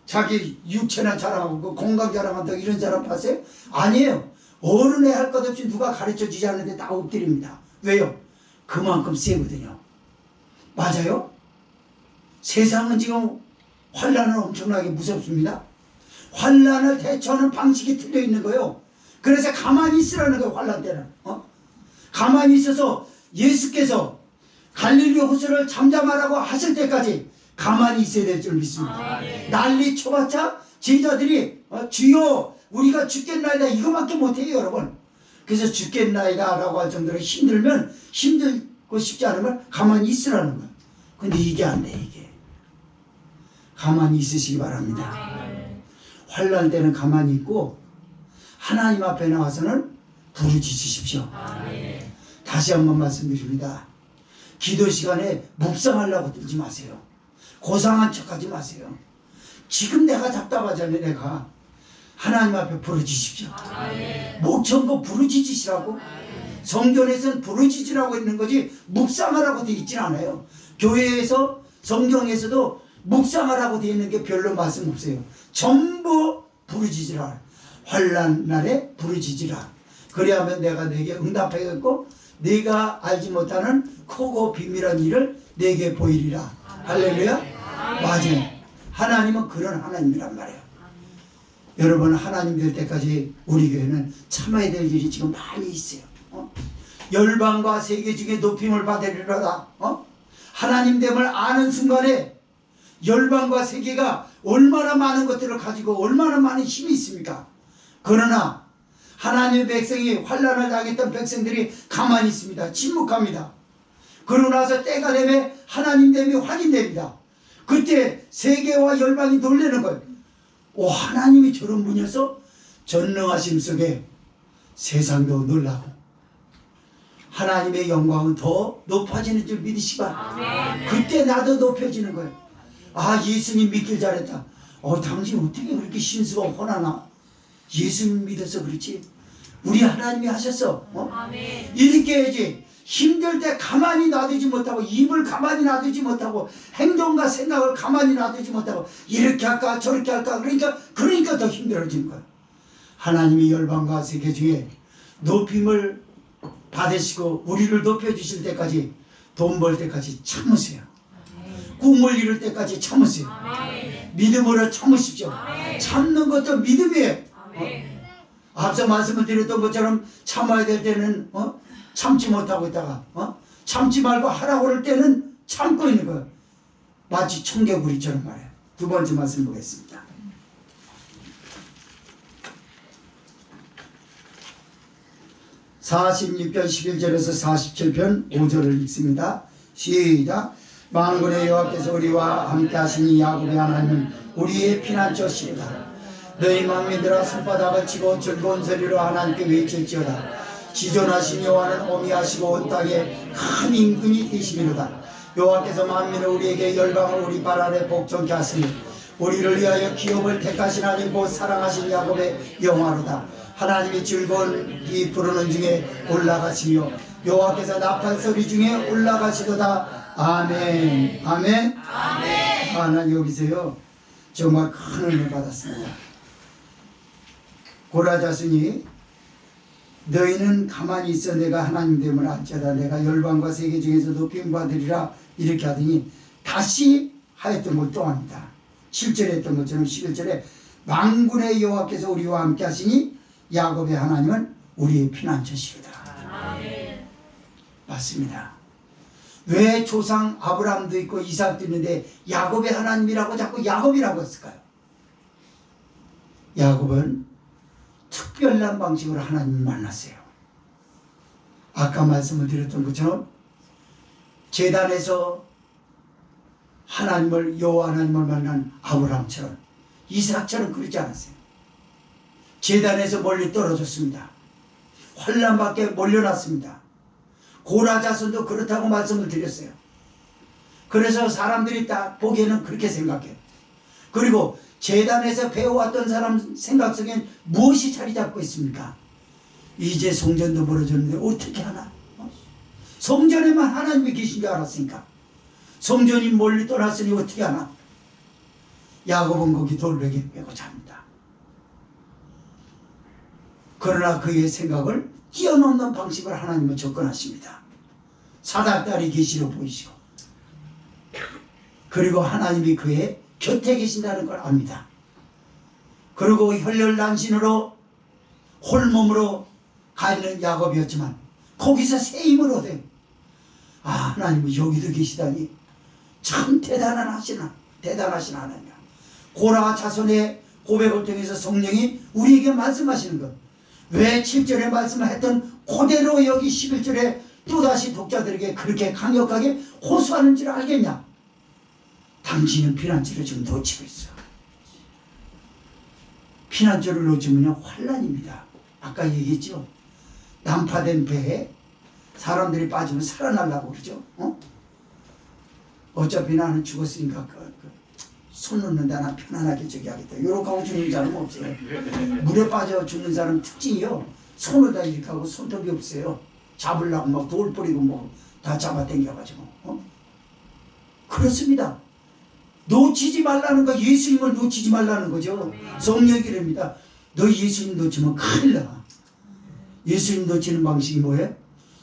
자기 육체나 자랑하고 그 건강 자랑한다고 이런 사람 봤어요? 아니에요. 어른에 할 것 없이 누가 가르쳐 주지 않는데 다 엎드립니다. 왜요? 그만큼 세거든요. 맞아요? 세상은 지금 환란은 엄청나게 무섭습니다. 환란을 대처하는 방식이 틀려 있는 거예요. 그래서 가만히 있으라는 거예요. 환란 때는. 가만히 있어서 예수께서 갈릴리 호수를 잠잠하라고 하실 때까지 가만히 있어야 될 줄 믿습니다. 난리 쳐봤자 제자들이 주여 우리가 죽겠나이다 이거밖에 못해요 여러분. 그래서 죽겠나이다 라고 할 정도로 힘들면 힘들고 싶지 않으면 가만히 있으라는 거예요. 근데 이게 안 돼. 이게 가만히 있으시기 바랍니다. 환난 때는 가만히 있고 하나님 앞에 나와서는 부르짖으십시오. 다시 한번 말씀드립니다. 기도 시간에 묵상하려고 들지 마세요. 고상한 척하지 마세요. 지금 내가 답답하잖아요. 내가 하나님 앞에 부르짖으십시오. 목청고 부르짖으시라고. 성전에서는 부르짖으라고 있는 거지 묵상하라고 되어 있진 않아요. 교회에서 성경에서도 묵상하라고 되어 있는 게 별로 말씀 없어요. 전부 부르짖으라. 환난 날에 부르짖으라. 그래야만 내가 내게 응답하겠고 네가 알지 못하는 크고 비밀한 일을 내게 보이리라. 할렐루야. 맞아요. 하나님은 그런 하나님이란 말이에요. 여러분 하나님 될 때까지 우리 교회는 참아야 될 일이 지금 많이 있어요. 열방과 세계 중에 높임을 받으리로다. 하나님 됨을 아는 순간에 열방과 세계가 얼마나 많은 것들을 가지고 얼마나 많은 힘이 있습니까? 그러나 하나님의 백성이 환난을 당했던 백성들이 가만히 있습니다. 침묵합니다. 그러고 나서 때가 되면 하나님 됨이 확인됩니다. 그때 세계와 열방이 놀라는 거예요. 오, 하나님이 저런 분이어서 전능하심 속에 세상도 놀라고 하나님의 영광은 더 높아지는 줄 믿으시바. 그때 나도 높여지는 거예요. 아, 예수님 믿길 잘했다. 당신 어떻게 그렇게 신수가 훤하나? 예수님 믿어서 그렇지. 우리 하나님이 하셨어. 이렇게 해야지. 힘들 때 가만히 놔두지 못하고 입을 가만히 놔두지 못하고 행동과 생각을 가만히 놔두지 못하고 이렇게 할까 저렇게 할까 그러니까 더 힘들어지는 거야. 하나님이 열방과 세계 중에 높임을 받으시고 우리를 높여주실 때까지 돈 벌 때까지 참으세요. 꿈을 이룰 때까지 참으세요. 믿음으로 참으십시오. 참는 것도 믿음이에요. 앞서 말씀을 드렸던 것처럼 참아야 될 때는 참지 못하고 있다가 참지 말고 하라고 그럴 때는 참고 있는 거예요. 마치 청개구리처럼 말이에요. 두 번째 말씀 보겠습니다. (46편) 11절에서 (47편) 5절을 읽습니다. 시작. 만군의 여호와께서 우리와 함께 하시니 야곱의 하나님은 우리의 피난처시로다. 너희 만민들아 손바닥을 치고 즐거운 소리로 하나님께 외칠지어다. 지존하신 여호와는 어미하시고 온 땅에 큰 임금이 되시리로다. 여호와께서 만민을 우리에게 열방을 우리 발 아래 복종케 하시니 우리를 위하여 기업을 택하신 하나님 곧 사랑하신 야곱의 영화로다. 하나님이 즐거운 이 부르는 중에 올라가시며 여호와께서 나팔 소리 중에 올라가시도다. 아멘. 아멘. 아멘. 난 여기서요 정말 큰 은혜를 받았습니다. 고라자손이 너희는 가만히 있어 내가 하나님 됨을 알지어다. 내가 열방과 세계 중에서 높임 받으리라. 이렇게 하더니 다시 하였던 것 또 합니다. 7절에 했던 것처럼 11절에 만군의 여호와께서 우리와 함께 하시니 야곱의 하나님은 우리의 피난처시로다. 맞습니다. 왜 조상 아브라함도 있고 이삭도 있는데 야곱의 하나님이라고 자꾸 야곱이라고 했을까요? 야곱은 특별한 방식으로 하나님을 만났어요. 아까 말씀을 드렸던 것처럼 제단에서 하나님을 여호와 하나님을 만난 아브라함처럼 이삭처럼 그러지 않았어요. 제단에서 멀리 떨어졌습니다. 환난 밖에 몰려났습니다. 고라 자손도 그렇다고 말씀을 드렸어요. 그래서 사람들이 딱 보기에는 그렇게 생각해요. 그리고 제단에서 배워왔던 사람 생각 속엔 무엇이 자리 잡고 있습니까? 이제 성전도 벌어졌는데 어떻게 하나? 성전에만 하나님이 계신 줄 알았으니까. 성전이 멀리 떠났으니 어떻게 하나? 야곱은 거기 돌베개 빼고 잡니다. 그러나 그의 생각을 뛰어넘는 방식으로 하나님은 접근하십니다. 사닥다리 계시로 보이시고, 그리고 하나님이 그의 곁에 계신다는 걸 압니다. 그리고 혈혈난신으로 홀몸으로 가는 야곱이었지만 거기서 새 힘을 얻어요. 아, 하나님은 여기도 계시다니 참 대단하신 하나님이야. 고라 자손의 고백을 통해서 성령이 우리에게 말씀하시는 것. 왜 7절에 말씀했던 그대로 여기 11절에 또다시 독자들에게 그렇게 강력하게 호소하는 줄 알겠냐? 당신은 피난처를 지금 놓치고 있어. 피난처를 놓치면 환난입니다. 아까 얘기했죠. 난파된 배에 사람들이 빠지면 살아나려고 그러죠. 어차피 나는 죽었으니까 손 놓는데 나 편안하게 저기 하겠다. 이렇게 하고 죽는 사람은 없어요. 물에 빠져 죽는 사람 특징이요. 손을 다 이렇게 하고 손톱이 없어요. 잡으려고 막 돌 뿌리고 뭐 다 잡아 당겨가지고. 그렇습니다. 놓치지 말라는 거, 예수님을 놓치지 말라는 거죠. 성령이랍니다. 너 예수님 놓치면 큰일 나. 예수님 놓치는 방식이 뭐예요?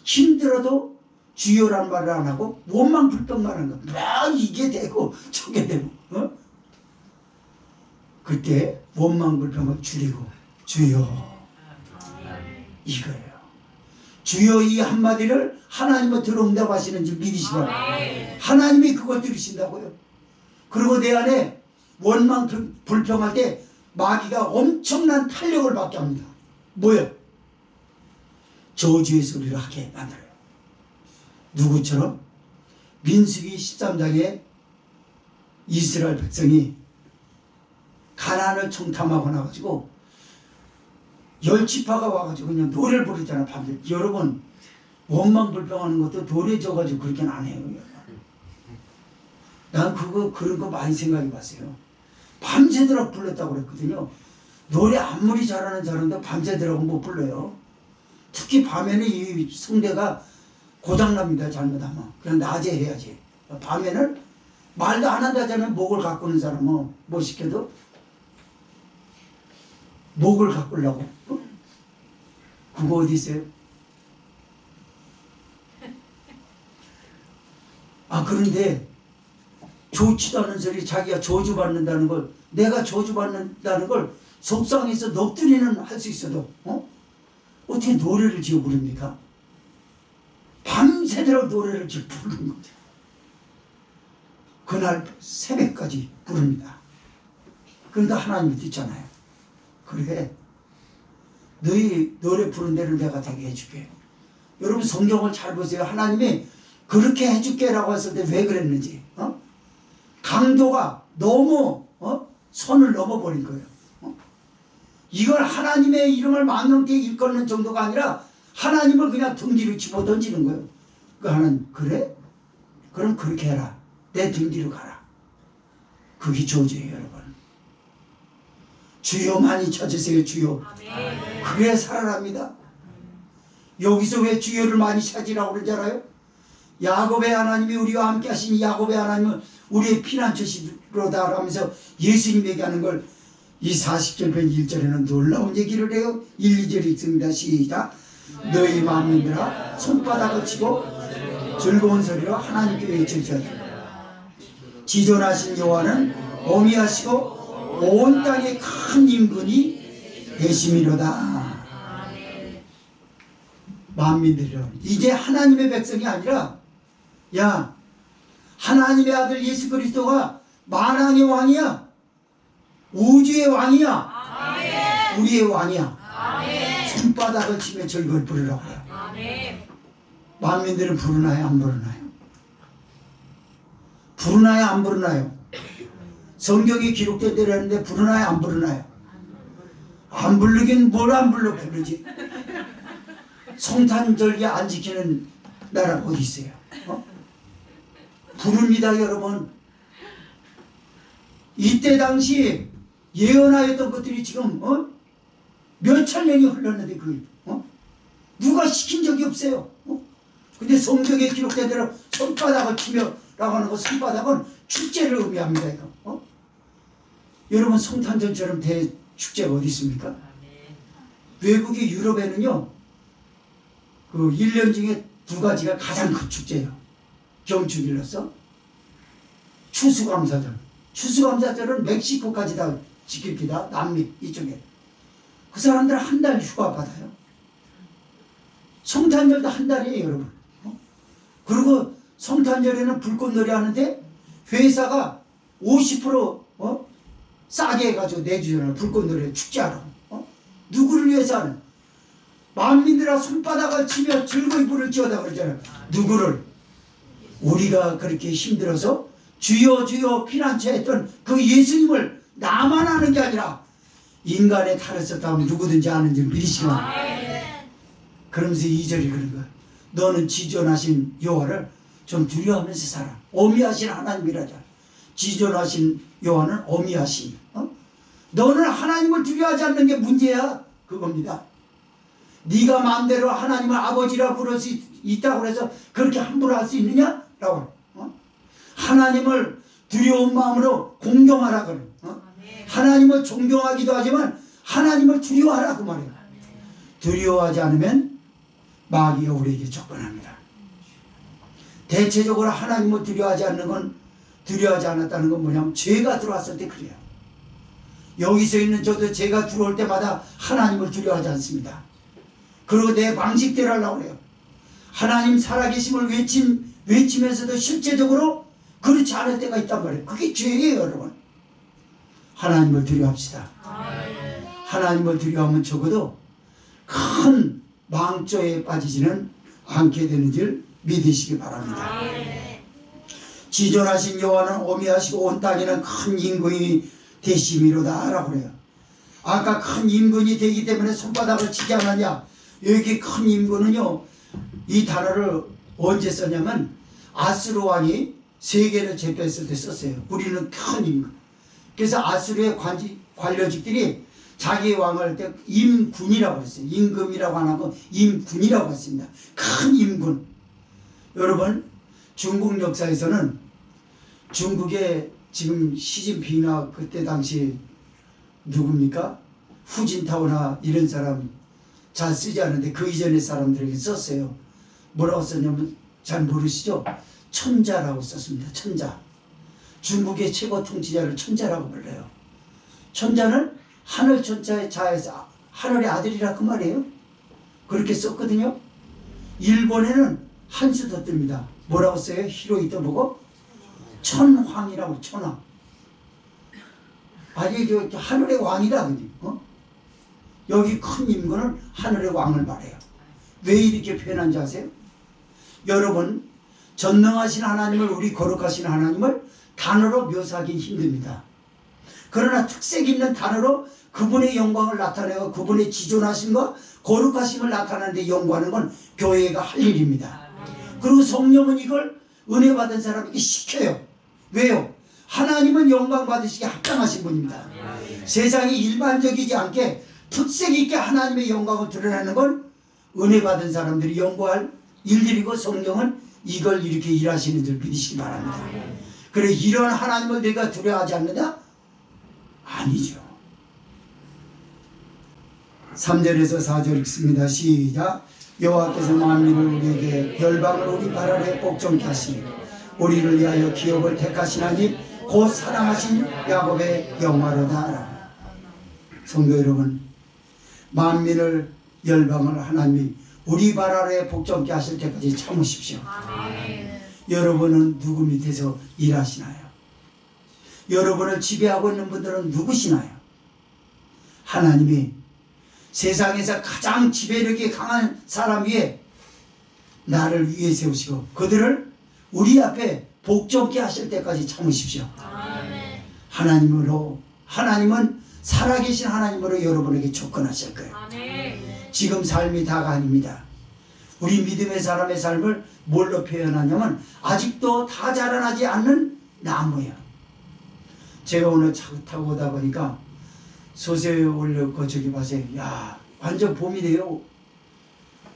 힘들어도 주여라는 말을 안 하고 원망 불평만 하는 거. 막 이게 되고 저게 되고. 그때 원망 불평을 줄이고 주여, 이거예요. 주여, 이 한마디를 하나님은 들어온다고 하시는 줄 믿으시 바랍니다. 하나님이 그걸 들으신다고요. 그리고 내 안에 원망 불평할 때 마귀가 엄청난 탄력을 받게 합니다. 뭐요? 저주의 소리를 하게 만들어요. 누구처럼? 민수기 13장에 이스라엘 백성이 가나안을 청탐하고 나가지고 10지파가 와가지고 그냥 노래를 부르잖아. 밤새. 여러분, 원망 불평하는 것도 노래 져가지고 그렇게는 안 해요. 난 그런 거 많이 생각해 봤어요. 밤새도록 불렀다고 그랬거든요. 노래 아무리 잘하는 사람도 밤새도록 못 불러요. 특히 밤에는 이 성대가 고장납니다. 잘못하면. 그냥 낮에 해야지. 밤에는 말도 안 한다잖아요. 목을 가꾸는 사람은 뭐 시켜도 목을 가꾸려고. 그거 어디 있어요? 그런데 좋지도 않은 소리, 자기가 저주받는다는 걸, 내가 저주받는다는 걸 속상해서 넋두리는 할 수 있어도 어떻게 노래를 지어 부릅니까? 밤새도록 노래를 지어 부르는 거죠. 그날 새벽까지 부릅니다. 그런데 하나님이 듣잖아요. 그래, 너희 노래 부른 대로 내가 되게 해줄게. 여러분, 성경을 잘 보세요. 하나님이 그렇게 해줄게 라고 했을 때 왜 그랬는지. 강도가 너무 선을 넘어버린 거예요. 이걸 하나님의 이름을 망령되게 일컫는 정도가 아니라 하나님을 그냥 등 뒤로 집어던지는 거예요. 그 하나님, 그래? 그럼 그렇게 해라. 내 등 뒤로 가라. 그게 저주예요, 여러분. 주여 많이 찾으세요. 주여. 그래 살아납니다. 여기서 왜 주여를 많이 찾으라고 그러지 않아요? 야곱의 하나님이 우리와 함께 하신 야곱의 하나님은 우리의 피난처시로다 라면서 예수님에게 하는 걸 이 40절 편 1절에는 놀라운 얘기를 해요. 1, 2절 읽습니다. 시작. 너희 만민들아 손바닥을 치고 즐거운 소리로 하나님께 외치자. 지존하신 여호와는 어미하시고 온 땅에 큰 임근이 되심이로다. 만민들이라. 이제 하나님의 백성이 아니라, 야, 하나님의 아들 예수 그리스도가 만왕의 왕이야. 우주의 왕이야. 아멘. 우리의 왕이야. 아멘. 손바닥을 치며 절걸 부르라고 해요. 아멘. 만민들은 부르나요? 안 부르나요? 부르나요 안 부르나요? 성경에 기록된 대로 하는데 부르나요 안 부르나요? 안 부르긴 뭘 안 불러 부르지. 성탄절기 안 지키는 나라가 어디 있어요? 부릅니다 여러분. 이때 당시 예언하였던 것들이 지금 몇천 년이 흘렀는데 누가 시킨 적이 없어요. 근데 성경에 기록된 대로 손바닥을 치며 라고 하는 거, 손바닥은 축제를 의미합니다. 이거. 여러분 성탄절처럼 대축제가 어디 있습니까? 외국의 유럽에는요 그 1년 중에 2가지가 가장 큰 축제예요. 경축일로서 추수감사절. 추수감사절은 멕시코까지 다 지킵니다. 남미 이쪽에. 그 사람들 한 달 휴가 받아요. 성탄절도 한 달이에요 여러분. 그리고 성탄절에는 불꽃놀이 하는데 회사가 50% 싸게 해가지고 내주잖아요. 불꽃놀이 축제하라고. 누구를 위해서 하는? 만민들아 손바닥을 치며 즐거이 불을 지어다 그러잖아요. 누구를? 우리가 그렇게 힘들어서 주여 주여 피난처했던 그 예수님을 나만 아는 게 아니라 인간의 탈을 썼다면 누구든지 아는 줄 믿으시기 바랍니다. 그러면서 2절이 그런 거야. 너는 지존하신 여호와를 좀 두려워하면서 살아. 어미하신 하나님이라자. 지존하신 여호와는 어미하신. 너는 하나님을 두려워하지 않는 게 문제야. 그겁니다. 네가 마음대로 하나님을 아버지라 부를 수 있다고 해서 그렇게 함부로 할 수 있느냐? 라고. 하나님을 두려운 마음으로 공경하라 그래. 하나님을 존경하기도 하지만 하나님을 두려워하라 그 말이야. 두려워하지 않으면 마귀가 우리에게 접근합니다. 대체적으로 하나님을 두려워하지 않았다는 건 뭐냐면 죄가 들어왔을 때 그래요. 여기서 있는 저도 죄가 들어올 때마다 하나님을 두려워하지 않습니다. 그리고 내 방식대로 하려고 해요. 하나님 살아계심을 외치면서도 실제적으로 그렇지 않을 때가 있단 말이에요. 그게 죄예요 여러분. 하나님을 두려워합시다. 하나님을 두려워하면 적어도 큰 망조에 빠지지는 않게 되는 줄 믿으시기 바랍니다. 지존하신 여호와는 어미하시고 온 땅에는 큰 임금이 되심이로다 라고 그래요. 아까 큰 임금이 되기 때문에 손바닥을 치지 않았냐. 여기 큰 임금은요 이 단어를 언제 썼냐면 아수르 왕이 세계를 제패했을 때 썼어요. 우리는 큰 임금. 그래서 아수르의 관료직들이 자기 왕을 할 때 임군이라고 했어요. 임금이라고 안 하고 임군이라고 했습니다. 큰 임군. 여러분 중국 역사에서는 중국의 지금 시진핑이나 그때 당시 누굽니까? 후진타오나 이런 사람 잘 쓰지 않는데 그 이전의 사람들에게 썼어요. 뭐라고 썼냐면 잘 모르시죠? 천자라고 썼습니다. 천자. 중국의 최고 통치자를 천자라고 불러요. 천자는 하늘 천자의 자에서 하늘의 아들이라 그 말이에요. 그렇게 썼거든요. 일본에는 한수 더 뜹니다. 뭐라고 써요? 히로히토 보고 천황이라고. 천황. 아니 하늘의 왕이라 그지. 여기 큰 임금은 하늘의 왕을 말해요. 왜 이렇게 표현한지 아세요? 여러분 전능하신 하나님을, 우리 거룩하신 하나님을 단어로 묘사하기는 힘듭니다. 그러나 특색 있는 단어로 그분의 영광을 나타내고 그분의 지존하심과 거룩하심을 나타내는데 연구하는 건 교회가 할 일입니다. 그리고 성령은 이걸 은혜 받은 사람에게 시켜요. 왜요? 하나님은 영광 받으시기에 합당하신 분입니다. 세상이 일반적이지 않게 특색 있게 하나님의 영광을 드러내는 건 은혜 받은 사람들이 연구할 일들이고 성령은 이걸 이렇게 일하시는 줄 믿으시기 바랍니다. 그래 이런 하나님을 내가 두려워하지 않느냐? 아니죠. 3절에서 4절 읽습니다. 시작. 여호와께서 만민을 우리에게 열방을 우리 발 아래 복종케 하시니 우리를 위하여 기업을 택하시나니 곧 사랑하신 야곱의 영화로다. 성도 여러분, 만민을 열방을 하나님이 우리 발 아래 복종케 하실 때까지 참으십시오. 아멘. 여러분은 누구 밑에서 일하시나요? 여러분을 지배하고 있는 분들은 누구시나요? 하나님이 세상에서 가장 지배력이 강한 사람 위에 나를 위에 세우시고 그들을 우리 앞에 복종케 하실 때까지 참으십시오. 하나님은 살아계신 하나님으로 여러분에게 접근하실 거예요. 지금 삶이 다가 아닙니다. 우리 믿음의 사람의 삶을 뭘로 표현하냐면 아직도 다 자라나지 않는 나무예요. 제가 오늘 차 타고 오다 보니까 소세에 올려 저기 봐세요. 야, 완전 봄이 돼요.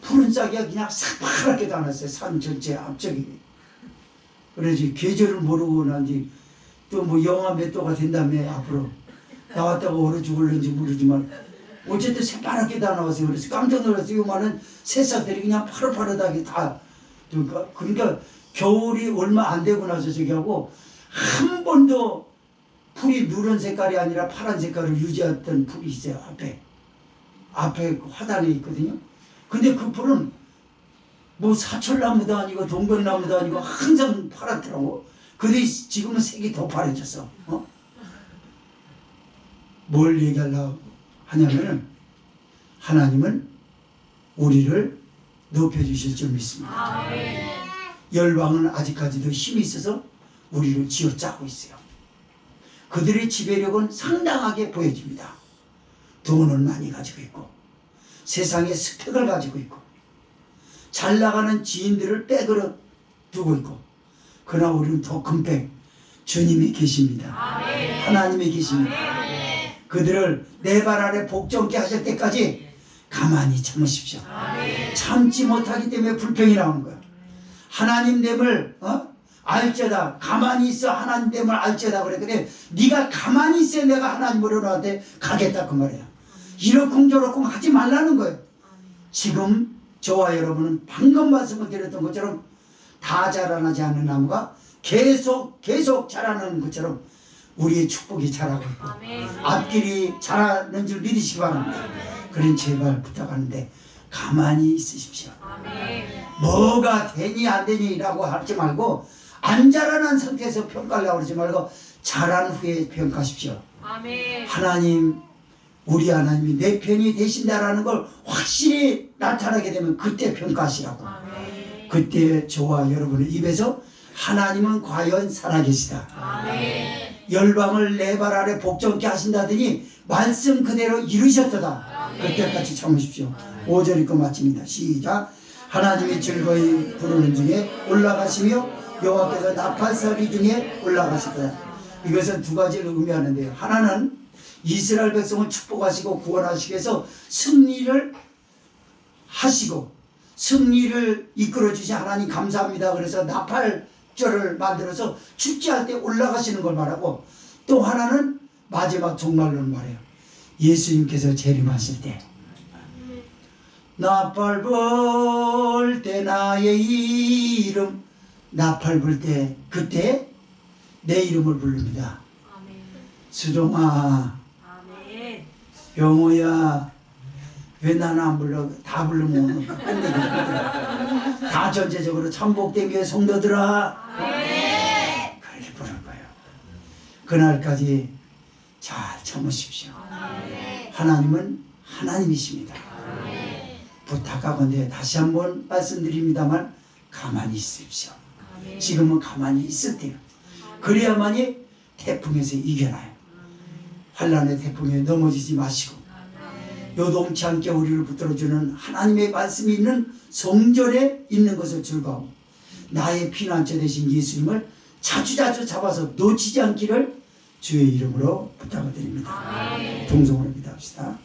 푸른 싹이야 그냥 새파랗게 나왔어요. 산 전체 앞쪽이. 그래서 계절을 모르고 난지 또 뭐 영하 몇 도가 된다며 앞으로 나왔다가 얼어 죽을는지 모르지만 어쨌든 새파랗게 다 나왔어요. 그래서 깜짝 놀랐어요. 요만한 새싹들이 그냥 파릇파릇하게 다. 그러니까 겨울이 얼마 안 되고 나서 저기 하고 한 번도 풀이 누런 색깔이 아니라 파란 색깔을 유지했던 풀이 있어요. 앞에 화단에 있거든요. 근데 그 풀은 뭐 사철나무도 아니고 동백나무도 아니고 항상 파랗더라고. 근데 지금은 색이 더 파래졌어. 뭘 얘기하려고 하냐면은 하나님은 우리를 높여주실 줄 믿습니다. 열방은 아직까지도 힘이 있어서 우리를 쥐어짜고 있어요. 그들의 지배력은 상당하게 보여집니다. 돈을 많이 가지고 있고 세상의 스펙을 가지고 있고 잘 나가는 지인들을 빼들어 두고 있고 그러나 우리는 더 큰 백 주님이 계십니다. 하나님이 계십니다. 그들을 내 발 아래 복종케 하실 때까지 가만히 참으십시오. 참지 못하기 때문에 불평이 나오는 거야. 하나님됨을 알죄다. 가만히 있어 하나님됨을 알죄다 그래. 근데 네가 가만히 있어야 내가 하나님으로 너한테 가겠다 그 말이야. 이러쿵저러쿵 하지 말라는 거예요. 지금 저와 여러분은 방금 말씀을 드렸던 것처럼 다 자라나지 않는 나무가 계속 자라나는 것처럼 우리의 축복이 자라고 있고 앞길이 자라는 줄 믿으시기 바랍니다. 그런 제발 부탁하는데 가만히 있으십시오. 뭐가 되니 안 되니 라고 하지 말고 안 자라난 상태에서 평가하려고 그러지 말고 자란 후에 평가하십시오. 하나님 우리 하나님이 내 편이 되신다라는 걸 확실히 나타나게 되면 그때 평가하시라고. 그때 저와 여러분의 입에서 하나님은 과연 살아계시다. 열방을 내 발 아래 복종케 하신다더니 말씀 그대로 이루셨도다. 그때까지 참으십시오. 5절 읽고 마칩니다. 시작. 하나님이 즐거이 부르는 중에 올라가시며 여호와께서 나팔소리 중에 올라가시다. 이것은 두 가지를 의미하는데요. 하나는 이스라엘 백성을 축복하시고 구원하시기 위해서 승리를 하시고 승리를 이끌어 주신 하나님 감사합니다. 그래서 나팔절을 만들어서 축제할 때 올라가시는 걸 말하고 또 하나는 마지막 종말론을 말해요. 예수님께서 재림하실 때 나팔 불 때 나의 이름 나팔 불 때 그때 내 이름을 부릅니다. 수종아 영호야 왜 나는 안 불러? 다 부르면 끝내겠다. 다 전체적으로 천복된 교회 성도들아 그렇게 부를 거예요. 그날까지 잘 참으십시오. 하나님은 하나님이십니다. 부탁하건대 다시 한번 말씀드립니다만 가만히 있으십시오. 지금은 가만히 있을 때요. 그래야만이 태풍에서 이겨나요. 환란의 태풍에 넘어지지 마시고 요동치 않게 우리를 붙들어주는 하나님의 말씀이 있는 성전에 있는 것을 즐거워 나의 피난처 되신 예수님을 자주자주 잡아서 놓치지 않기를 주의 이름으로 부탁을 드립니다. 동성으로 기도합시다.